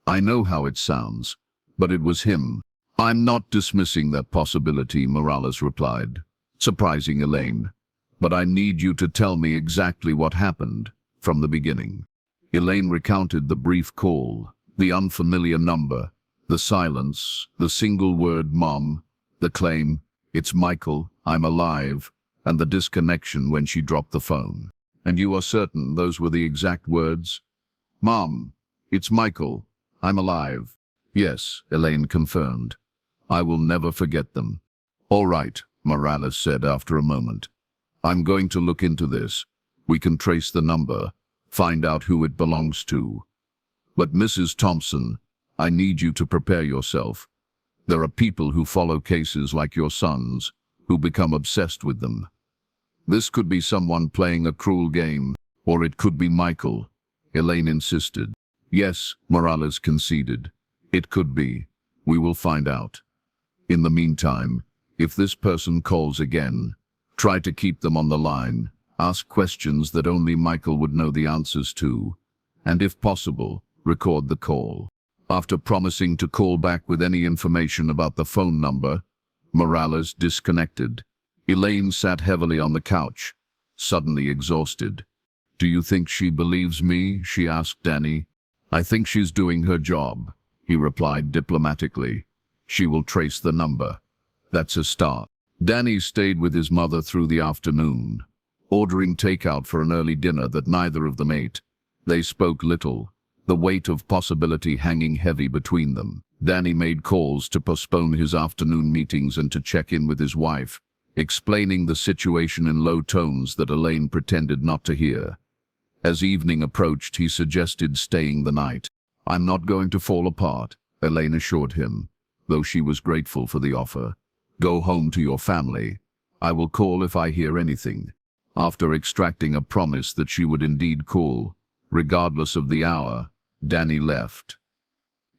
"I know how it sounds, but it was him." "I'm not dismissing that possibility," Morales replied, surprising Elaine. "But I need you to tell me exactly what happened, from the beginning." Elaine recounted the brief call, the unfamiliar number, the silence, the single word "Mom," the claim, "It's Michael, I'm alive," and the disconnection when she dropped the phone. "And you are certain those were the exact words?" "Mom, it's Michael, I'm alive." "Yes," Elaine confirmed. "I will never forget them." "All right," Morales said after a moment. "I'm going to look into this. We can trace the number, find out who it belongs to. But Mrs. Thompson, I need you to prepare yourself. There are people who follow cases like your son's, who become obsessed with them. This could be someone playing a cruel game, or it could be Michael," Elaine insisted. "Yes," Morales conceded. "It could be. We will find out. In the meantime, if this person calls again, try to keep them on the line. Ask questions that only Michael would know the answers to, and if possible, record the call." After promising to call back with any information about the phone number, Morales disconnected. Elaine sat heavily on the couch, suddenly exhausted. "Do you think she believes me?" she asked Danny. "I think she's doing her job," he replied diplomatically. "She will trace the number. That's a start." Danny stayed with his mother through the afternoon, ordering takeout for an early dinner that neither of them ate. They spoke little, the weight of possibility hanging heavy between them. Danny made calls to postpone his afternoon meetings and to check in with his wife, explaining the situation in low tones that Elaine pretended not to hear. As evening approached, he suggested staying the night. "I'm not going to fall apart," Elaine assured him, though she was grateful for the offer. "Go home to your family. I will call if I hear anything." After extracting a promise that she would indeed call, regardless of the hour, Danny left.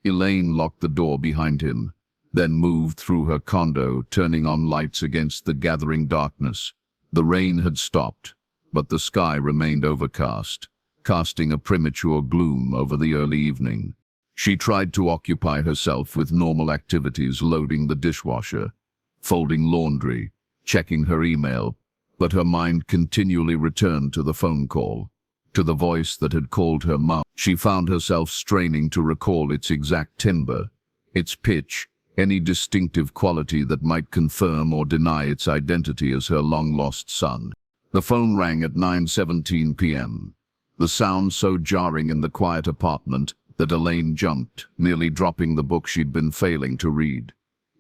Elaine locked the door behind him, then moved through her condo, turning on lights against the gathering darkness. The rain had stopped, but the sky remained overcast, casting a premature gloom over the early evening. She tried to occupy herself with normal activities, loading the dishwasher, folding laundry, checking her email, but her mind continually returned to the phone call, to the voice that had called her mom. She found herself straining to recall its exact timbre, its pitch, any distinctive quality that might confirm or deny its identity as her long-lost son. The phone rang at 9:17 p.m., the sound so jarring in the quiet apartment that Elaine jumped, nearly dropping the book she'd been failing to read.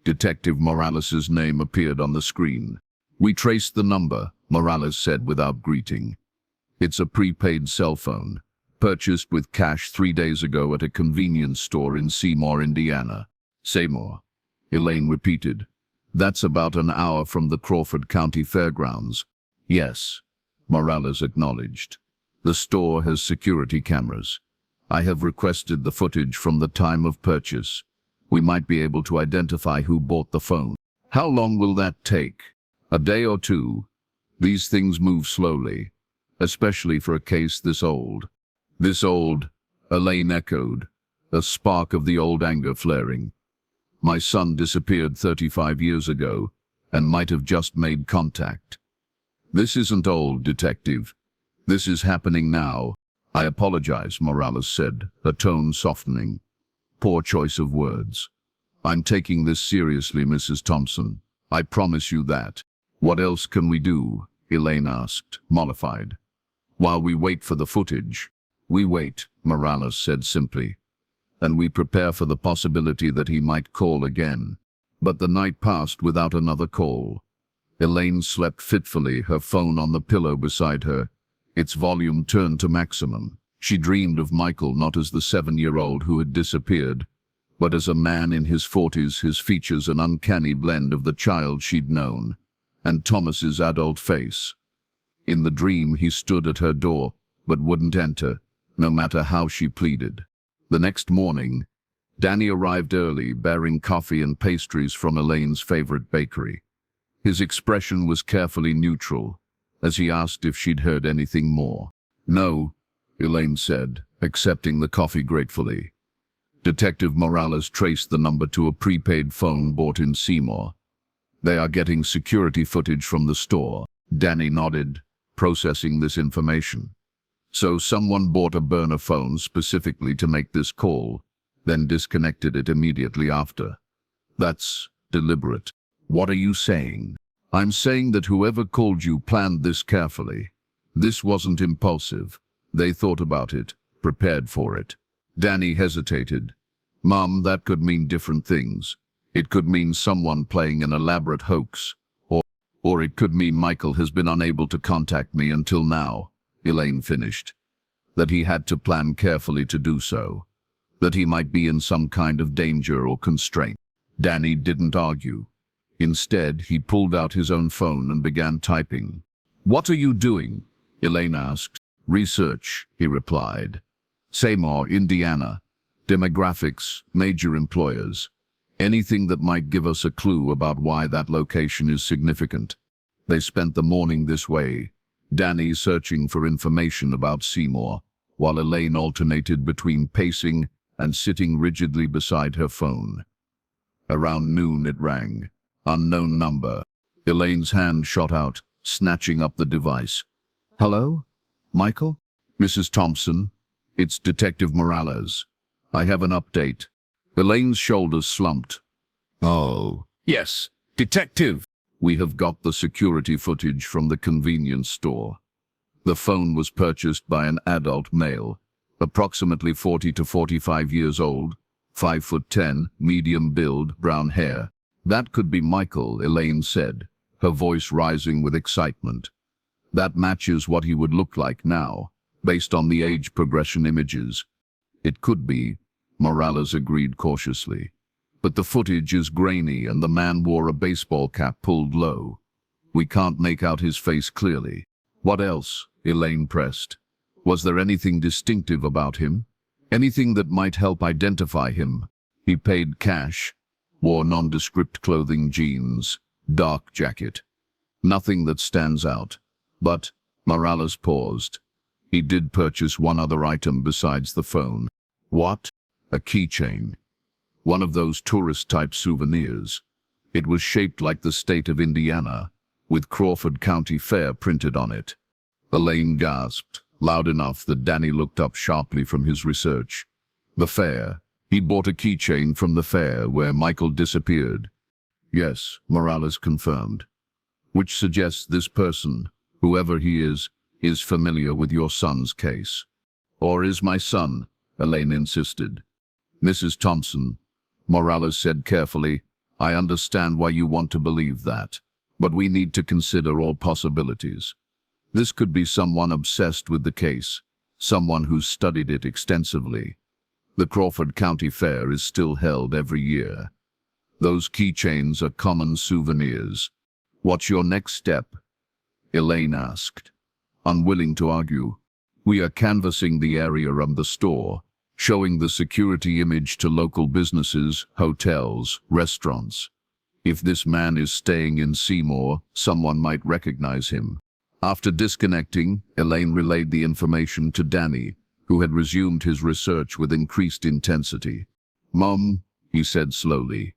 Detective Morales's name appeared on the screen. "We traced the number," Morales said without greeting. It's a prepaid cell phone, purchased with cash 3 days ago at a convenience store in Seymour, Indiana. Seymour, Elaine repeated. That's about an hour from the Crawford County Fairgrounds. Yes, Morales acknowledged. The store has security cameras. I have requested the footage from the time of purchase. We might be able to identify who bought the phone. How long will that take? A day or two? These things move slowly, especially for a case this old. This old, Elaine echoed, a spark of the old anger flaring. My son disappeared 35 years ago and might have just made contact. This isn't old, detective. This is happening now. I apologize, Morales said, her tone softening. Poor choice of words. I'm taking this seriously, Mrs. Thompson. I promise you that. What else can we do? Elaine asked, mollified. While we wait for the footage. We wait, Morales said simply. And we prepare for the possibility that he might call again. But the night passed without another call. Elaine slept fitfully, her phone on the pillow beside her, its volume turned to maximum. She dreamed of Michael not as the 7-year-old who had disappeared, but as a man in his 40s, his features an uncanny blend of the child she'd known, and Thomas's adult face. In the dream, he stood at her door, but wouldn't enter, no matter how she pleaded. The next morning, Danny arrived early, bearing coffee and pastries from Elaine's favorite bakery. His expression was carefully neutral, as he asked if she'd heard anything more. No, Elaine said, accepting the coffee gratefully. Detective Morales traced the number to a prepaid phone bought in Seymour. They are getting security footage from the store. Danny nodded, processing this information. So someone bought a burner phone specifically to make this call, then disconnected it immediately after. That's deliberate. What are you saying? I'm saying that whoever called you planned this carefully. This wasn't impulsive. They thought about it, prepared for it. Danny hesitated. Mom, that could mean different things. It could mean someone playing an elaborate hoax. Or it could mean Michael has been unable to contact me until now, Elaine finished. That he had to plan carefully to do so. That he might be in some kind of danger or constraint. Danny didn't argue. Instead, he pulled out his own phone and began typing. What are you doing? Elaine asked. Research, he replied. Seymour, Indiana. Demographics, major employers. Anything that might give us a clue about why that location is significant. They spent the morning this way, Danny searching for information about Seymour, while Elaine alternated between pacing and sitting rigidly beside her phone. Around noon it rang. Unknown number. Elaine's hand shot out, snatching up the device. Hello? Michael? Mrs. Thompson? It's Detective Morales. I have an update. Elaine's shoulders slumped. Oh, yes, Detective. We have got the security footage from the convenience store. The phone was purchased by an adult male, approximately 40 to 45 years old, 5'10", medium build, brown hair. That could be Michael, Elaine said, her voice rising with excitement. That matches what he would look like now, based on the age progression images. It could be, Morales agreed cautiously. But the footage is grainy and the man wore a baseball cap pulled low. We can't make out his face clearly. What else? Elaine pressed. Was there anything distinctive about him? Anything that might help identify him? He paid cash, wore nondescript clothing, jeans, dark jacket. Nothing that stands out. But, Morales paused. He did purchase one other item besides the phone. What? A keychain. One of those tourist-type souvenirs. It was shaped like the state of Indiana, with Crawford County Fair printed on it. Elaine gasped, loud enough that Danny looked up sharply from his research. The fair. He'd bought a keychain from the fair where Michael disappeared. Yes, Morales confirmed. Which suggests this person, whoever he is familiar with your son's case. Or is my son? Elaine insisted. Mrs. Thompson, Morales said carefully, I understand why you want to believe that. But we need to consider all possibilities. This could be someone obsessed with the case, someone who's studied it extensively. The Crawford County Fair is still held every year. Those keychains are common souvenirs. What's your next step? Elaine asked, unwilling to argue. We are canvassing the area around the store, showing the security image to local businesses, hotels, restaurants. If this man is staying in Seymour, someone might recognize him. After disconnecting, Elaine relayed the information to Danny, who had resumed his research with increased intensity. "Mom," he said slowly,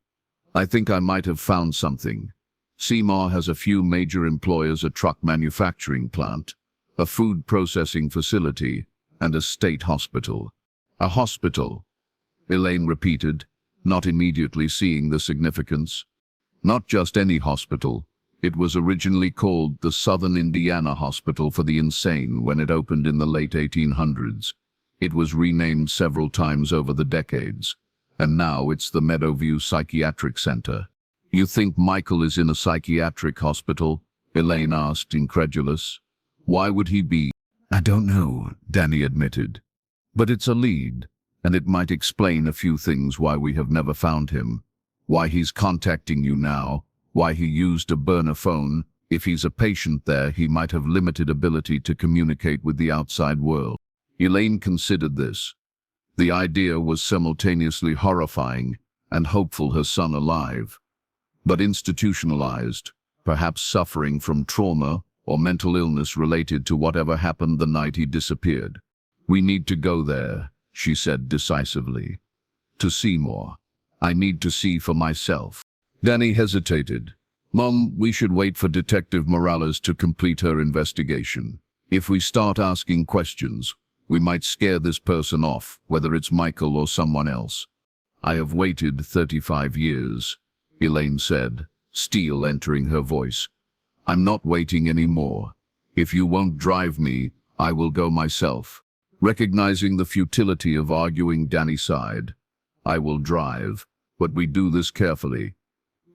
"I think I might have found something. Seymour has a few major employers, a truck manufacturing plant, a food processing facility, and a state hospital." "A hospital," Elaine repeated, not immediately seeing the significance. "Not just any hospital. It was originally called the Southern Indiana Hospital for the Insane when it opened in the late 1800s. It was renamed several times over the decades, and now it's the Meadowview Psychiatric Center." "You think Michael is in a psychiatric hospital?" Elaine asked, incredulous. "Why would he be?" "I don't know," Danny admitted. "But it's a lead, and it might explain a few things why we have never found him. Why he's contacting you now, why he used a burner phone. If he's a patient there, he might have limited ability to communicate with the outside world." Elaine considered this. The idea was simultaneously horrifying and hopeful, her son alive, but institutionalized, perhaps suffering from trauma or mental illness related to whatever happened the night he disappeared. "We need to go there," she said decisively. "To Seymour. I need to see for myself." Danny hesitated. "Mom, we should wait for Detective Morales to complete her investigation. If we start asking questions, we might scare this person off, whether it's Michael or someone else." "I have waited 35 years, Elaine said, steel entering her voice. "I'm not waiting anymore. If you won't drive me, I will go myself." Recognizing the futility of arguing, Danny sighed. "I will drive, but we do this carefully.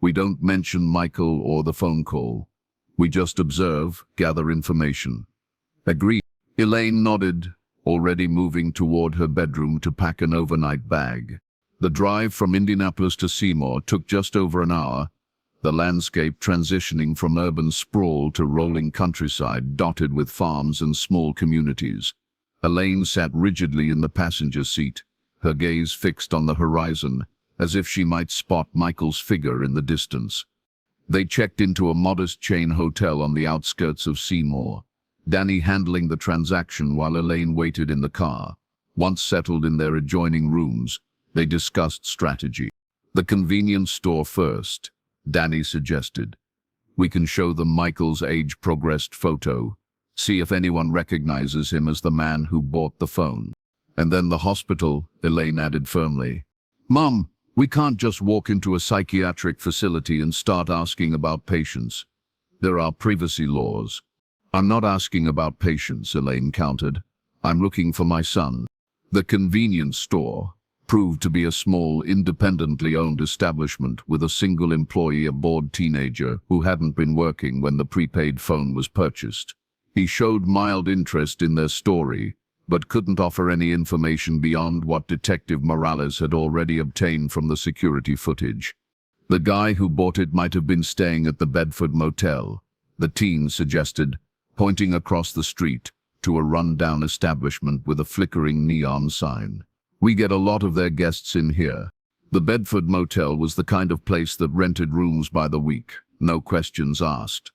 We don't mention Michael or the phone call. We just observe, gather information." "Agreed." Elaine nodded, already moving toward her bedroom to pack an overnight bag. The drive from Indianapolis to Seymour took just over an hour, the landscape transitioning from urban sprawl to rolling countryside dotted with farms and small communities. Elaine sat rigidly in the passenger seat, her gaze fixed on the horizon, as if she might spot Michael's figure in the distance. They checked into a modest chain hotel on the outskirts of Seymour, Danny handling the transaction while Elaine waited in the car. Once settled in their adjoining rooms, they discussed strategy. "The convenience store first," Danny suggested. "We can show them Michael's age-progressed photo, see if anyone recognizes him as the man who bought the phone. And then the hospital," Elaine added firmly. "Mom, we can't just walk into a psychiatric facility and start asking about patients. There are privacy laws." "I'm not asking about patients," Elaine countered. "I'm looking for my son." The convenience store proved to be a small, independently owned establishment with a single employee, a bored teenager who hadn't been working when the prepaid phone was purchased. He showed mild interest in their story, but couldn't offer any information beyond what Detective Morales had already obtained from the security footage. "The guy who bought it might have been staying at the Bedford Motel," the teen suggested, pointing across the street to a run-down establishment with a flickering neon sign. "We get a lot of their guests in here." The Bedford Motel was the kind of place that rented rooms by the week, no questions asked.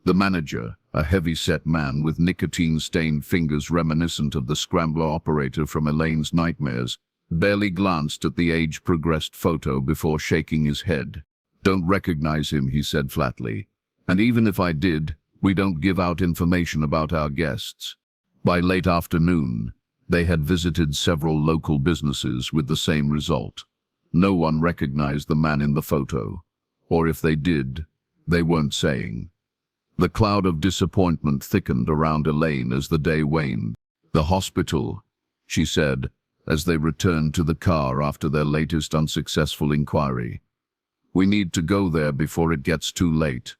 The manager, a heavy-set man with nicotine-stained fingers reminiscent of the Scrambler operator from Elaine's nightmares, barely glanced at the age-progressed photo before shaking his head. "Don't recognize him," he said flatly. "And even if I did, we don't give out information about our guests." By late afternoon, they had visited several local businesses with the same result. No one recognized the man in the photo, or if they did, they weren't saying. The cloud of disappointment thickened around Elaine as the day waned. "The hospital," she said, as they returned to the car after their latest unsuccessful inquiry. "We need to go there before it gets too late."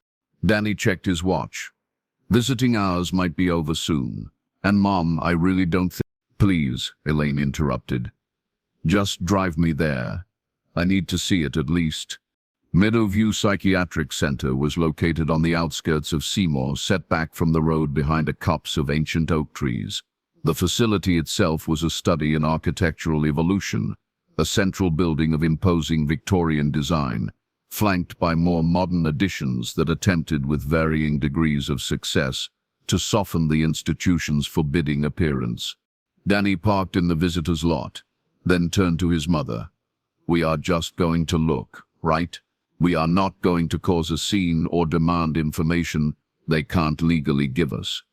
Danny checked his watch. Visiting hours might be over soon. And Mom, I really don't think... Please, Elaine interrupted. Just drive me there. I need to see it at least. Meadowview Psychiatric Center was located on the outskirts of Seymour, set back from the road behind a copse of ancient oak trees. The facility itself was a study in architectural evolution, a central building of imposing Victorian design, flanked by more modern additions that attempted with varying degrees of success to soften the institution's forbidding appearance. Danny parked in the visitor's lot, then turned to his mother. We are just going to look, right? We are not going to cause a scene or demand information they can't legally give us.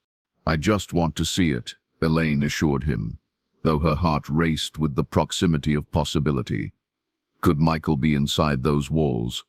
I just want to see it, Elaine assured him, though her heart raced with the proximity of possibility. Could Michael be inside those walls?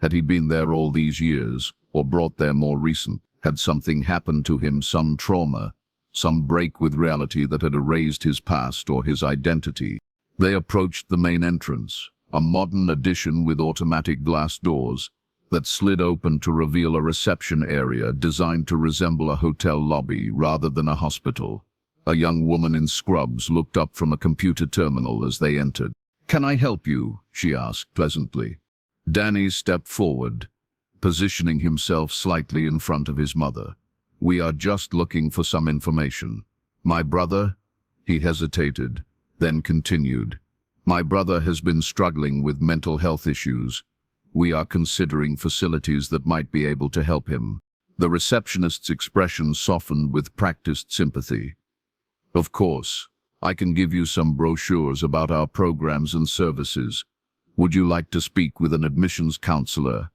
Had he been there all these years, or brought there more recent? Had something happened to him, some trauma, some break with reality that had erased his past or his identity? They approached the main entrance, a modern addition with automatic glass doors that slid open to reveal a reception area designed to resemble a hotel lobby rather than a hospital. A young woman in scrubs looked up from a computer terminal as they entered. "Can I help you?" she asked pleasantly. Danny stepped forward, positioning himself slightly in front of his mother. "We are just looking for some information. My brother..." He hesitated, then continued. "My brother has been struggling with mental health issues. We are considering facilities that might be able to help him." The receptionist's expression softened with practiced sympathy. "Of course, I can give you some brochures about our programs and services. Would you like to speak with an admissions counselor?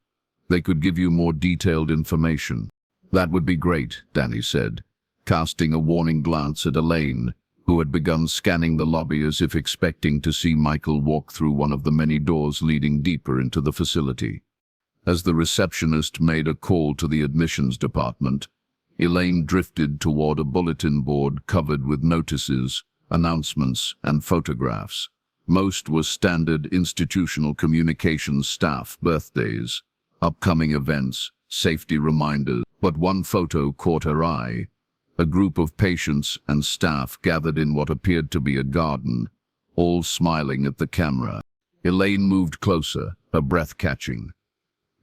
They could give you more detailed information." "That would be great," Danny said, casting a warning glance at Elaine, who had begun scanning the lobby as if expecting to see Michael walk through one of the many doors leading deeper into the facility. As the receptionist made a call to the admissions department, Elaine drifted toward a bulletin board covered with notices, announcements, and photographs. Most were standard institutional communications staff birthdays, upcoming events, safety reminders, but one photo caught her eye. A group of patients and staff gathered in what appeared to be a garden, all smiling at the camera. Elaine moved closer, her breath catching.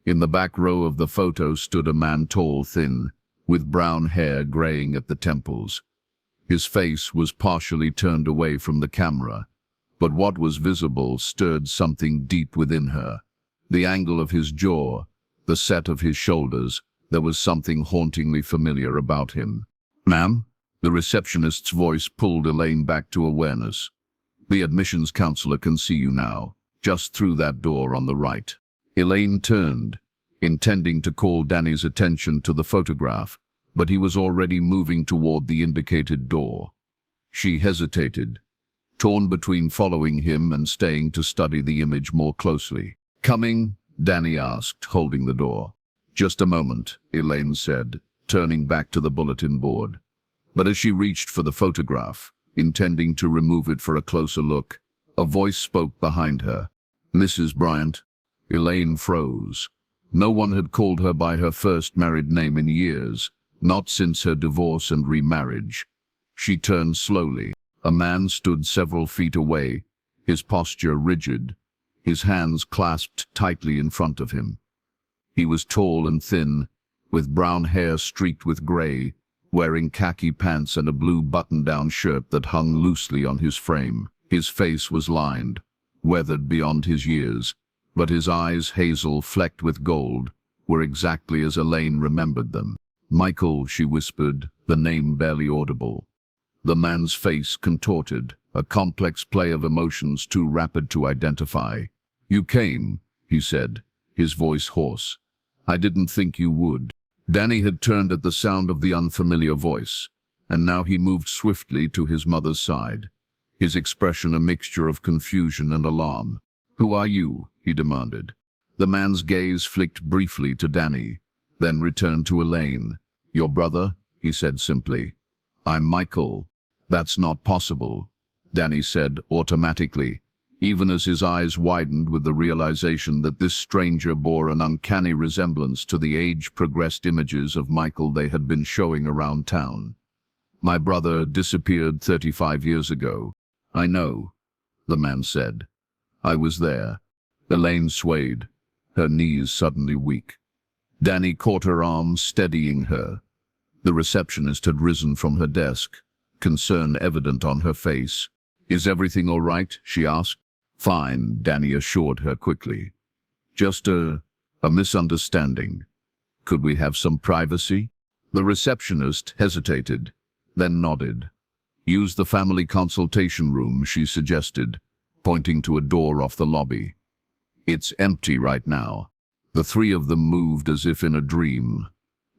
In the back row of the photo stood a man, tall, thin, with brown hair graying at the temples. His face was partially turned away from the camera, but what was visible stirred something deep within her. The angle of his jaw, the set of his shoulders, there was something hauntingly familiar about him. "Ma'am?" The receptionist's voice pulled Elaine back to awareness. "The admissions counselor can see you now, just through that door on the right." Elaine turned, intending to call Danny's attention to the photograph, but he was already moving toward the indicated door. She hesitated, torn between following him and staying to study the image more closely. "Coming?" Danny asked, holding the door. "Just a moment," Elaine said, turning back to the bulletin board. But as she reached for the photograph, intending to remove it for a closer look, a voice spoke behind her. "Mrs. Bryant." Elaine froze. No one had called her by her first married name in years, not since her divorce and remarriage. She turned slowly. A man stood several feet away, his posture rigid, his hands clasped tightly in front of him. He was tall and thin, with brown hair streaked with gray, wearing khaki pants and a blue button-down shirt that hung loosely on his frame. His face was lined, weathered beyond his years, but his eyes, hazel flecked with gold, were exactly as Elaine remembered them. "Michael," she whispered, the name barely audible. The man's face contorted, a complex play of emotions too rapid to identify. "You came," he said, his voice hoarse. "I didn't think you would." Danny had turned at the sound of the unfamiliar voice, and now he moved swiftly to his mother's side, his expression a mixture of confusion and alarm. "Who are you?" he demanded. The man's gaze flicked briefly to Danny, then returned to Elaine. "Your brother?" he said simply. "I'm Michael." "That's not possible," Danny said automatically, even as his eyes widened with the realization that this stranger bore an uncanny resemblance to the age-progressed images of Michael they had been showing around town. "My brother disappeared 35 years ago." "I know," the man said. "I was there." Elaine swayed, her knees suddenly weak. Danny caught her arm, steadying her. The receptionist had risen from her desk, concern evident on her face. "Is everything all right?" she asked. "Fine," Danny assured her quickly. "Just a misunderstanding. Could we have some privacy?" The receptionist hesitated, then nodded. "Use the family consultation room," she suggested, pointing to a door off the lobby. "It's empty right now." The three of them moved as if in a dream.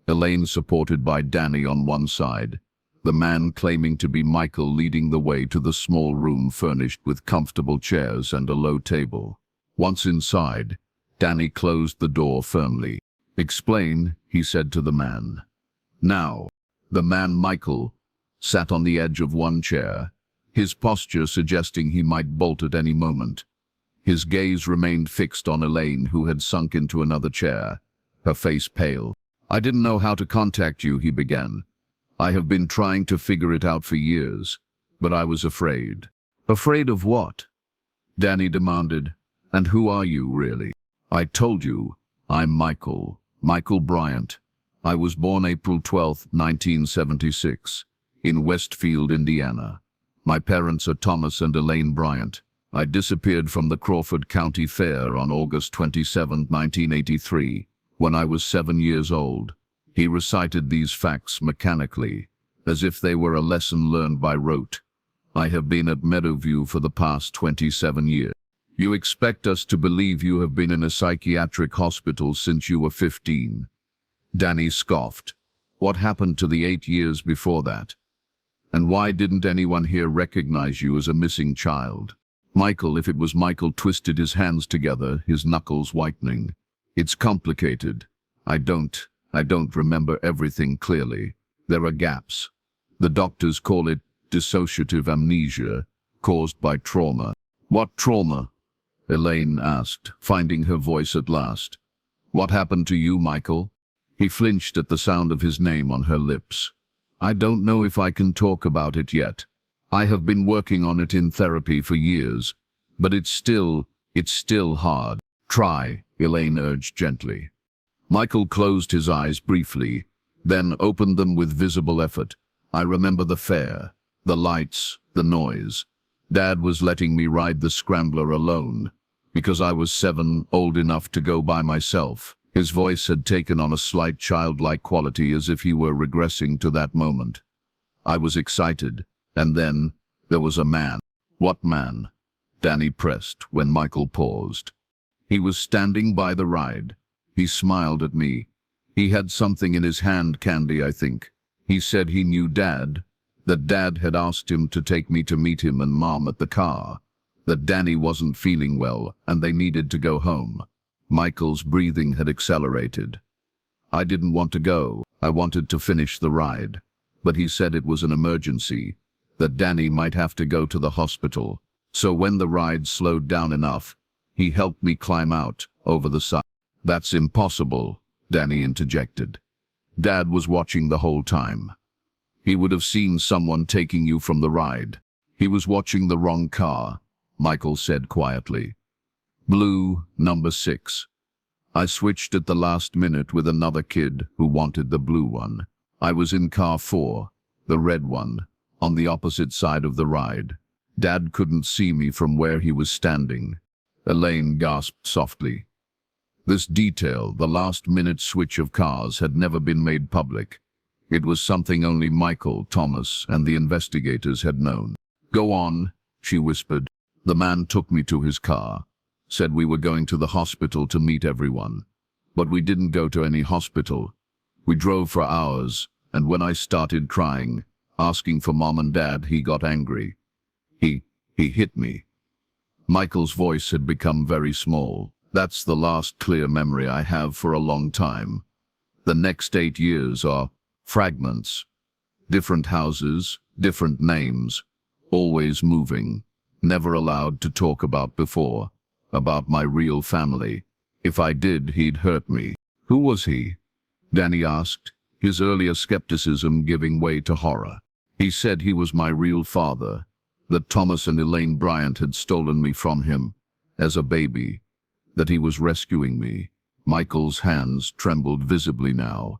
Elaine supported by Danny on one side, the man claiming to be Michael leading the way to the small room furnished with comfortable chairs and a low table. Once inside, Danny closed the door firmly. "Explain," he said to the man. Now, the man, Michael, sat on the edge of one chair, his posture suggesting he might bolt at any moment. His gaze remained fixed on Elaine, who had sunk into another chair, her face pale. "I didn't know how to contact you," he began. "I have been trying to figure it out for years, but I was afraid." "Afraid of what?" Danny demanded. "And who are you, really?" "I told you, I'm Michael Bryant. I was born April 12, 1976, in Westfield, Indiana. My parents are Thomas and Elaine Bryant. I disappeared from the Crawford County Fair on August 27, 1983, when I was 7 years old." He recited these facts mechanically, as if they were a lesson learned by rote. "I have been at Meadowview for the past 27 years. You expect us to believe you have been in a psychiatric hospital since you were 15. Danny scoffed. "What happened to the 8 years before that? And why didn't anyone here recognize you as a missing child?" If it was Michael twisted his hands together, his knuckles whitening. "It's complicated. I don't remember everything clearly. There are gaps. The doctors call it dissociative amnesia, caused by trauma." "What trauma?" Elaine asked, finding her voice at last. "What happened to you, Michael?" He flinched at the sound of his name on her lips. "I don't know if I can talk about it yet. I have been working on it in therapy for years, but it's still hard." "Try," Elaine urged gently. Michael closed his eyes briefly, then opened them with visible effort. "I remember the fair, the lights, the noise. Dad was letting me ride the Scrambler alone, because I was 7, old enough to go by myself." His voice had taken on a slight childlike quality, as if he were regressing to that moment. "I was excited, and then there was a man." "What man?" Danny pressed when Michael paused. "He was standing by the ride. He smiled at me. He had something in his hand, candy, I think. He said he knew Dad, that Dad had asked him to take me to meet him and Mom at the car, that Danny wasn't feeling well and they needed to go home." Michael's breathing had accelerated. "I didn't want to go. I wanted to finish the ride. But he said it was an emergency, that Danny might have to go to the hospital. So when the ride slowed down enough, he helped me climb out over the side." "That's impossible," Danny interjected. "Dad was watching the whole time. He would have seen someone taking you from the ride." "He was watching the wrong car," Michael said quietly. "Blue, number 6. I switched at the last minute with another kid who wanted the blue one. I was in car 4, the red one, on the opposite side of the ride. Dad couldn't see me from where he was standing." Elaine gasped softly. This detail, the last-minute switch of cars, had never been made public. It was something only Michael, Thomas, and the investigators had known. "Go on," she whispered. "The man took me to his car, said we were going to the hospital to meet everyone. But we didn't go to any hospital. We drove for hours, and when I started crying, asking for Mom and Dad, he got angry. He hit me." Michael's voice had become very small. "That's the last clear memory I have for a long time. The next 8 years are fragments. Different houses, different names, always moving. never allowed to talk about before, about my real family. If I did, he'd hurt me. Who was he? Danny asked, his earlier skepticism giving way to horror. He said he was my real father, that Thomas and Elaine Bryant had stolen me from him as a baby, that he was rescuing me. Michael's hands trembled visibly now.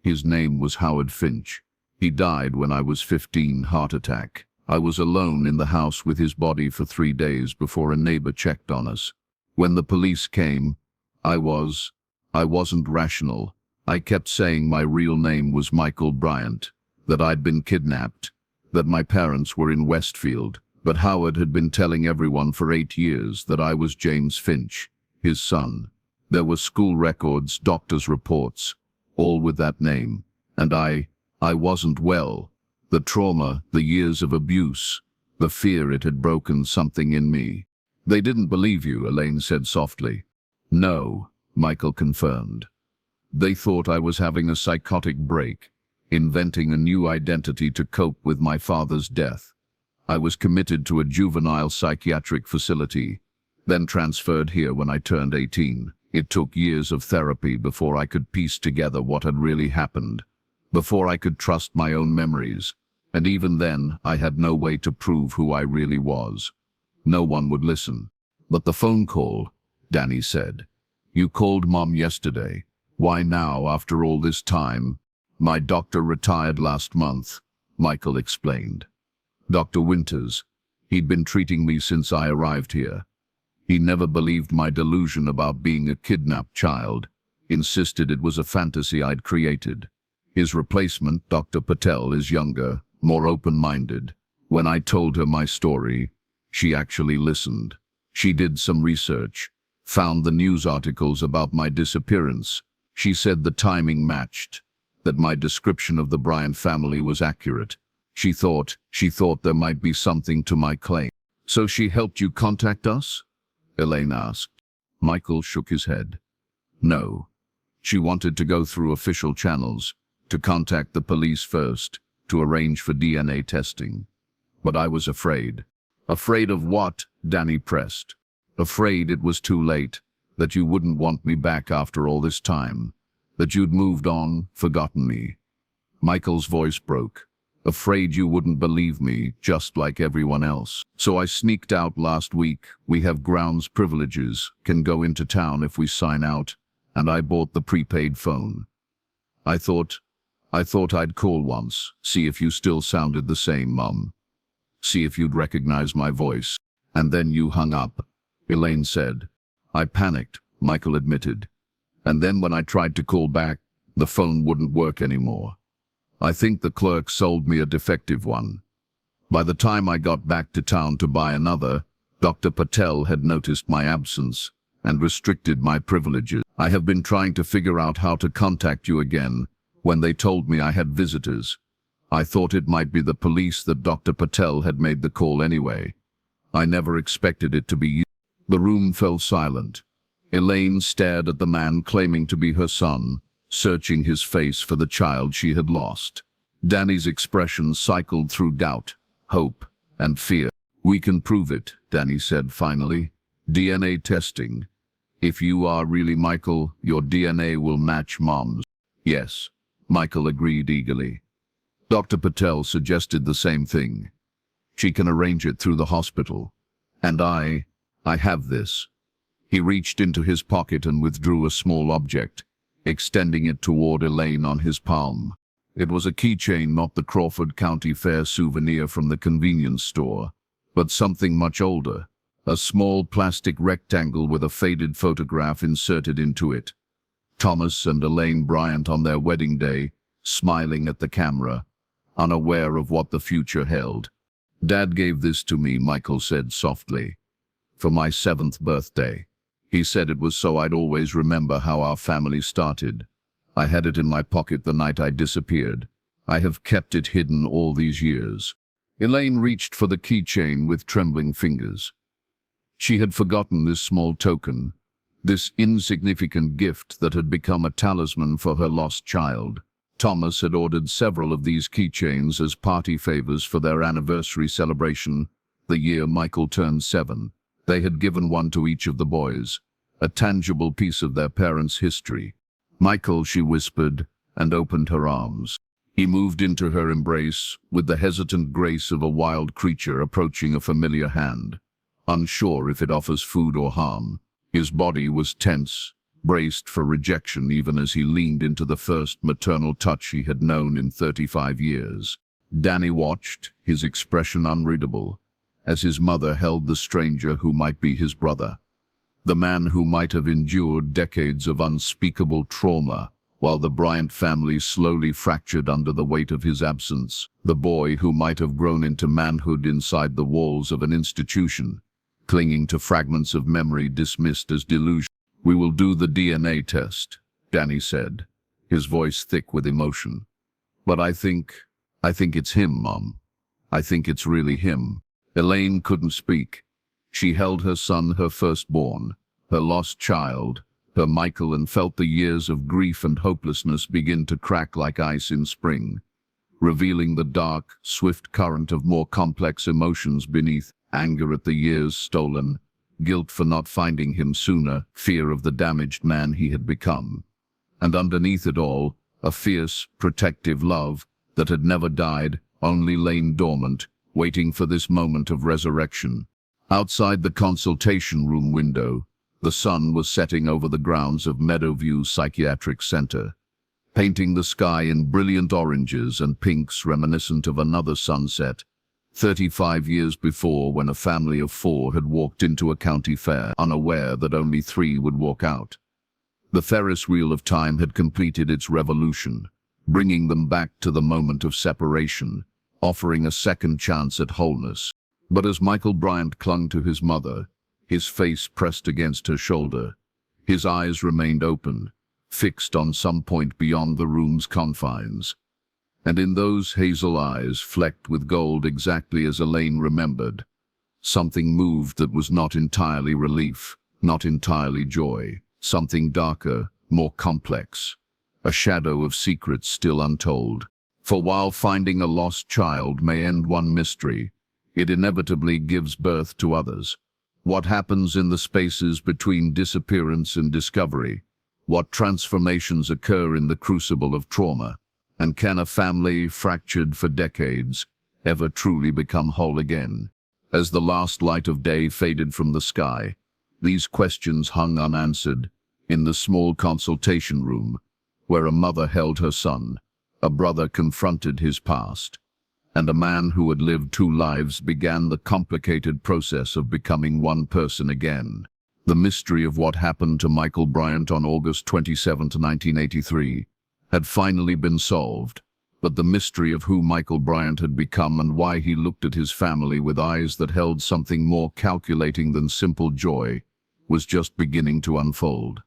His name was Howard Finch. He died when I was 15, heart attack. I was alone in the house with his body for 3 days before a neighbor checked on us. When the police came, I wasn't rational. I kept saying my real name was Michael Bryant, that I'd been kidnapped, that my parents were in Westfield, but Howard had been telling everyone for 8 years that I was James Finch, his son. There were school records, doctor's reports, all with that name. And I wasn't well. The trauma, the years of abuse, the fear it had broken something in me. They didn't believe you, Elaine said softly. No, Michael confirmed. They thought I was having a psychotic break, inventing a new identity to cope with my father's death. I was committed to a juvenile psychiatric facility, then transferred here when I turned 18. It took years of therapy before I could piece together what had really happened, before I could trust my own memories, and even then I had no way to prove who I really was. No one would listen. But the phone call, Danny said. You called Mom yesterday. Why now, after all this time? My doctor retired last month, Michael explained. Dr. Winters. He'd been treating me since I arrived here. He never believed my delusion about being a kidnapped child, insisted it was a fantasy I'd created. His replacement, Dr. Patel, is younger, more open-minded. When I told her my story, she actually listened. She did some research, found the news articles about my disappearance. She said the timing matched, that my description of the Bryant family was accurate. She thought there might be something to my claim. So she helped you contact us? Elaine asked. Michael shook his head. No. She wanted to go through official channels, to contact the police first, to arrange for DNA testing. But I was afraid. Afraid of what? Danny pressed. Afraid it was too late, that you wouldn't want me back after all this time, that you'd moved on, forgotten me. Michael's voice broke. Afraid you wouldn't believe me, just like everyone else. So I sneaked out last week. We have grounds privileges, can go into town if we sign out, and I bought the prepaid phone. I thought I'd call once, see if you still sounded the same, Mum. See if you'd recognize my voice. And then you hung up, Elaine said. I panicked, Michael admitted. And then when I tried to call back, the phone wouldn't work anymore. I think the clerk sold me a defective one. By the time I got back to town to buy another, Dr. Patel had noticed my absence and restricted my privileges. I have been trying to figure out how to contact you again when they told me I had visitors. I thought it might be the police, that Dr. Patel had made the call anyway. I never expected it to be you. The room fell silent. Elaine stared at the man claiming to be her son, searching his face for the child she had lost. Danny's expression cycled through doubt, hope, and fear. We can prove it, Danny said finally. DNA testing. If you are really Michael, your DNA will match Mom's. Yes, Michael agreed eagerly. Dr. Patel suggested the same thing. She can arrange it through the hospital. And I have this. He reached into his pocket and withdrew a small object, extending it toward Elaine on his palm. It was a keychain, not the Crawford County Fair souvenir from the convenience store, but something much older, a small plastic rectangle with a faded photograph inserted into it. Thomas and Elaine Bryant on their wedding day, smiling at the camera, unaware of what the future held. Dad gave this to me, Michael said softly, for my 7th birthday. He said it was so I'd always remember how our family started. I had it in my pocket the night I disappeared. I have kept it hidden all these years. Elaine reached for the keychain with trembling fingers. She had forgotten this small token, this insignificant gift that had become a talisman for her lost child. Thomas had ordered several of these keychains as party favors for their anniversary celebration, the year Michael turned 7. They had given one to each of the boys, a tangible piece of their parents' history. "Michael," she whispered, and opened her arms. He moved into her embrace with the hesitant grace of a wild creature approaching a familiar hand, unsure if it offers food or harm. His body was tense, braced for rejection even as he leaned into the first maternal touch he had known in 35 years. Danny watched, his expression unreadable, as his mother held the stranger who might be his brother. The man who might have endured decades of unspeakable trauma, while the Bryant family slowly fractured under the weight of his absence. The boy who might have grown into manhood inside the walls of an institution, clinging to fragments of memory dismissed as delusion. "We will do the DNA test," Danny said, his voice thick with emotion. "But I think it's him, Mom. I think it's really him." Elaine couldn't speak. She held her son, her firstborn, her lost child, her Michael, and felt the years of grief and hopelessness begin to crack like ice in spring, revealing the dark, swift current of more complex emotions beneath: anger at the years stolen, guilt for not finding him sooner, fear of the damaged man he had become. And underneath it all, a fierce, protective love that had never died, only lain dormant, waiting for this moment of resurrection. Outside the consultation room window, the sun was setting over the grounds of Meadowview Psychiatric Center, painting the sky in brilliant oranges and pinks reminiscent of another sunset, 35 years before, when a family of 4 had walked into a county fair, unaware that only 3 would walk out. The Ferris wheel of time had completed its revolution, bringing them back to the moment of separation, offering a second chance at wholeness. But as Michael Bryant clung to his mother, his face pressed against her shoulder, his eyes remained open, fixed on some point beyond the room's confines. And in those hazel eyes, flecked with gold exactly as Elaine remembered, something moved that was not entirely relief, not entirely joy, something darker, more complex, a shadow of secrets still untold. For while finding a lost child may end one mystery, it inevitably gives birth to others. What happens in the spaces between disappearance and discovery? What transformations occur in the crucible of trauma? And can a family fractured for decades ever truly become whole again? As the last light of day faded from the sky, these questions hung unanswered in the small consultation room, where a mother held her son, a brother confronted his past, and a man who had lived 2 lives began the complicated process of becoming one person again. The mystery of what happened to Michael Bryant on August 27, 1983, had finally been solved, but the mystery of who Michael Bryant had become and why he looked at his family with eyes that held something more calculating than simple joy was just beginning to unfold.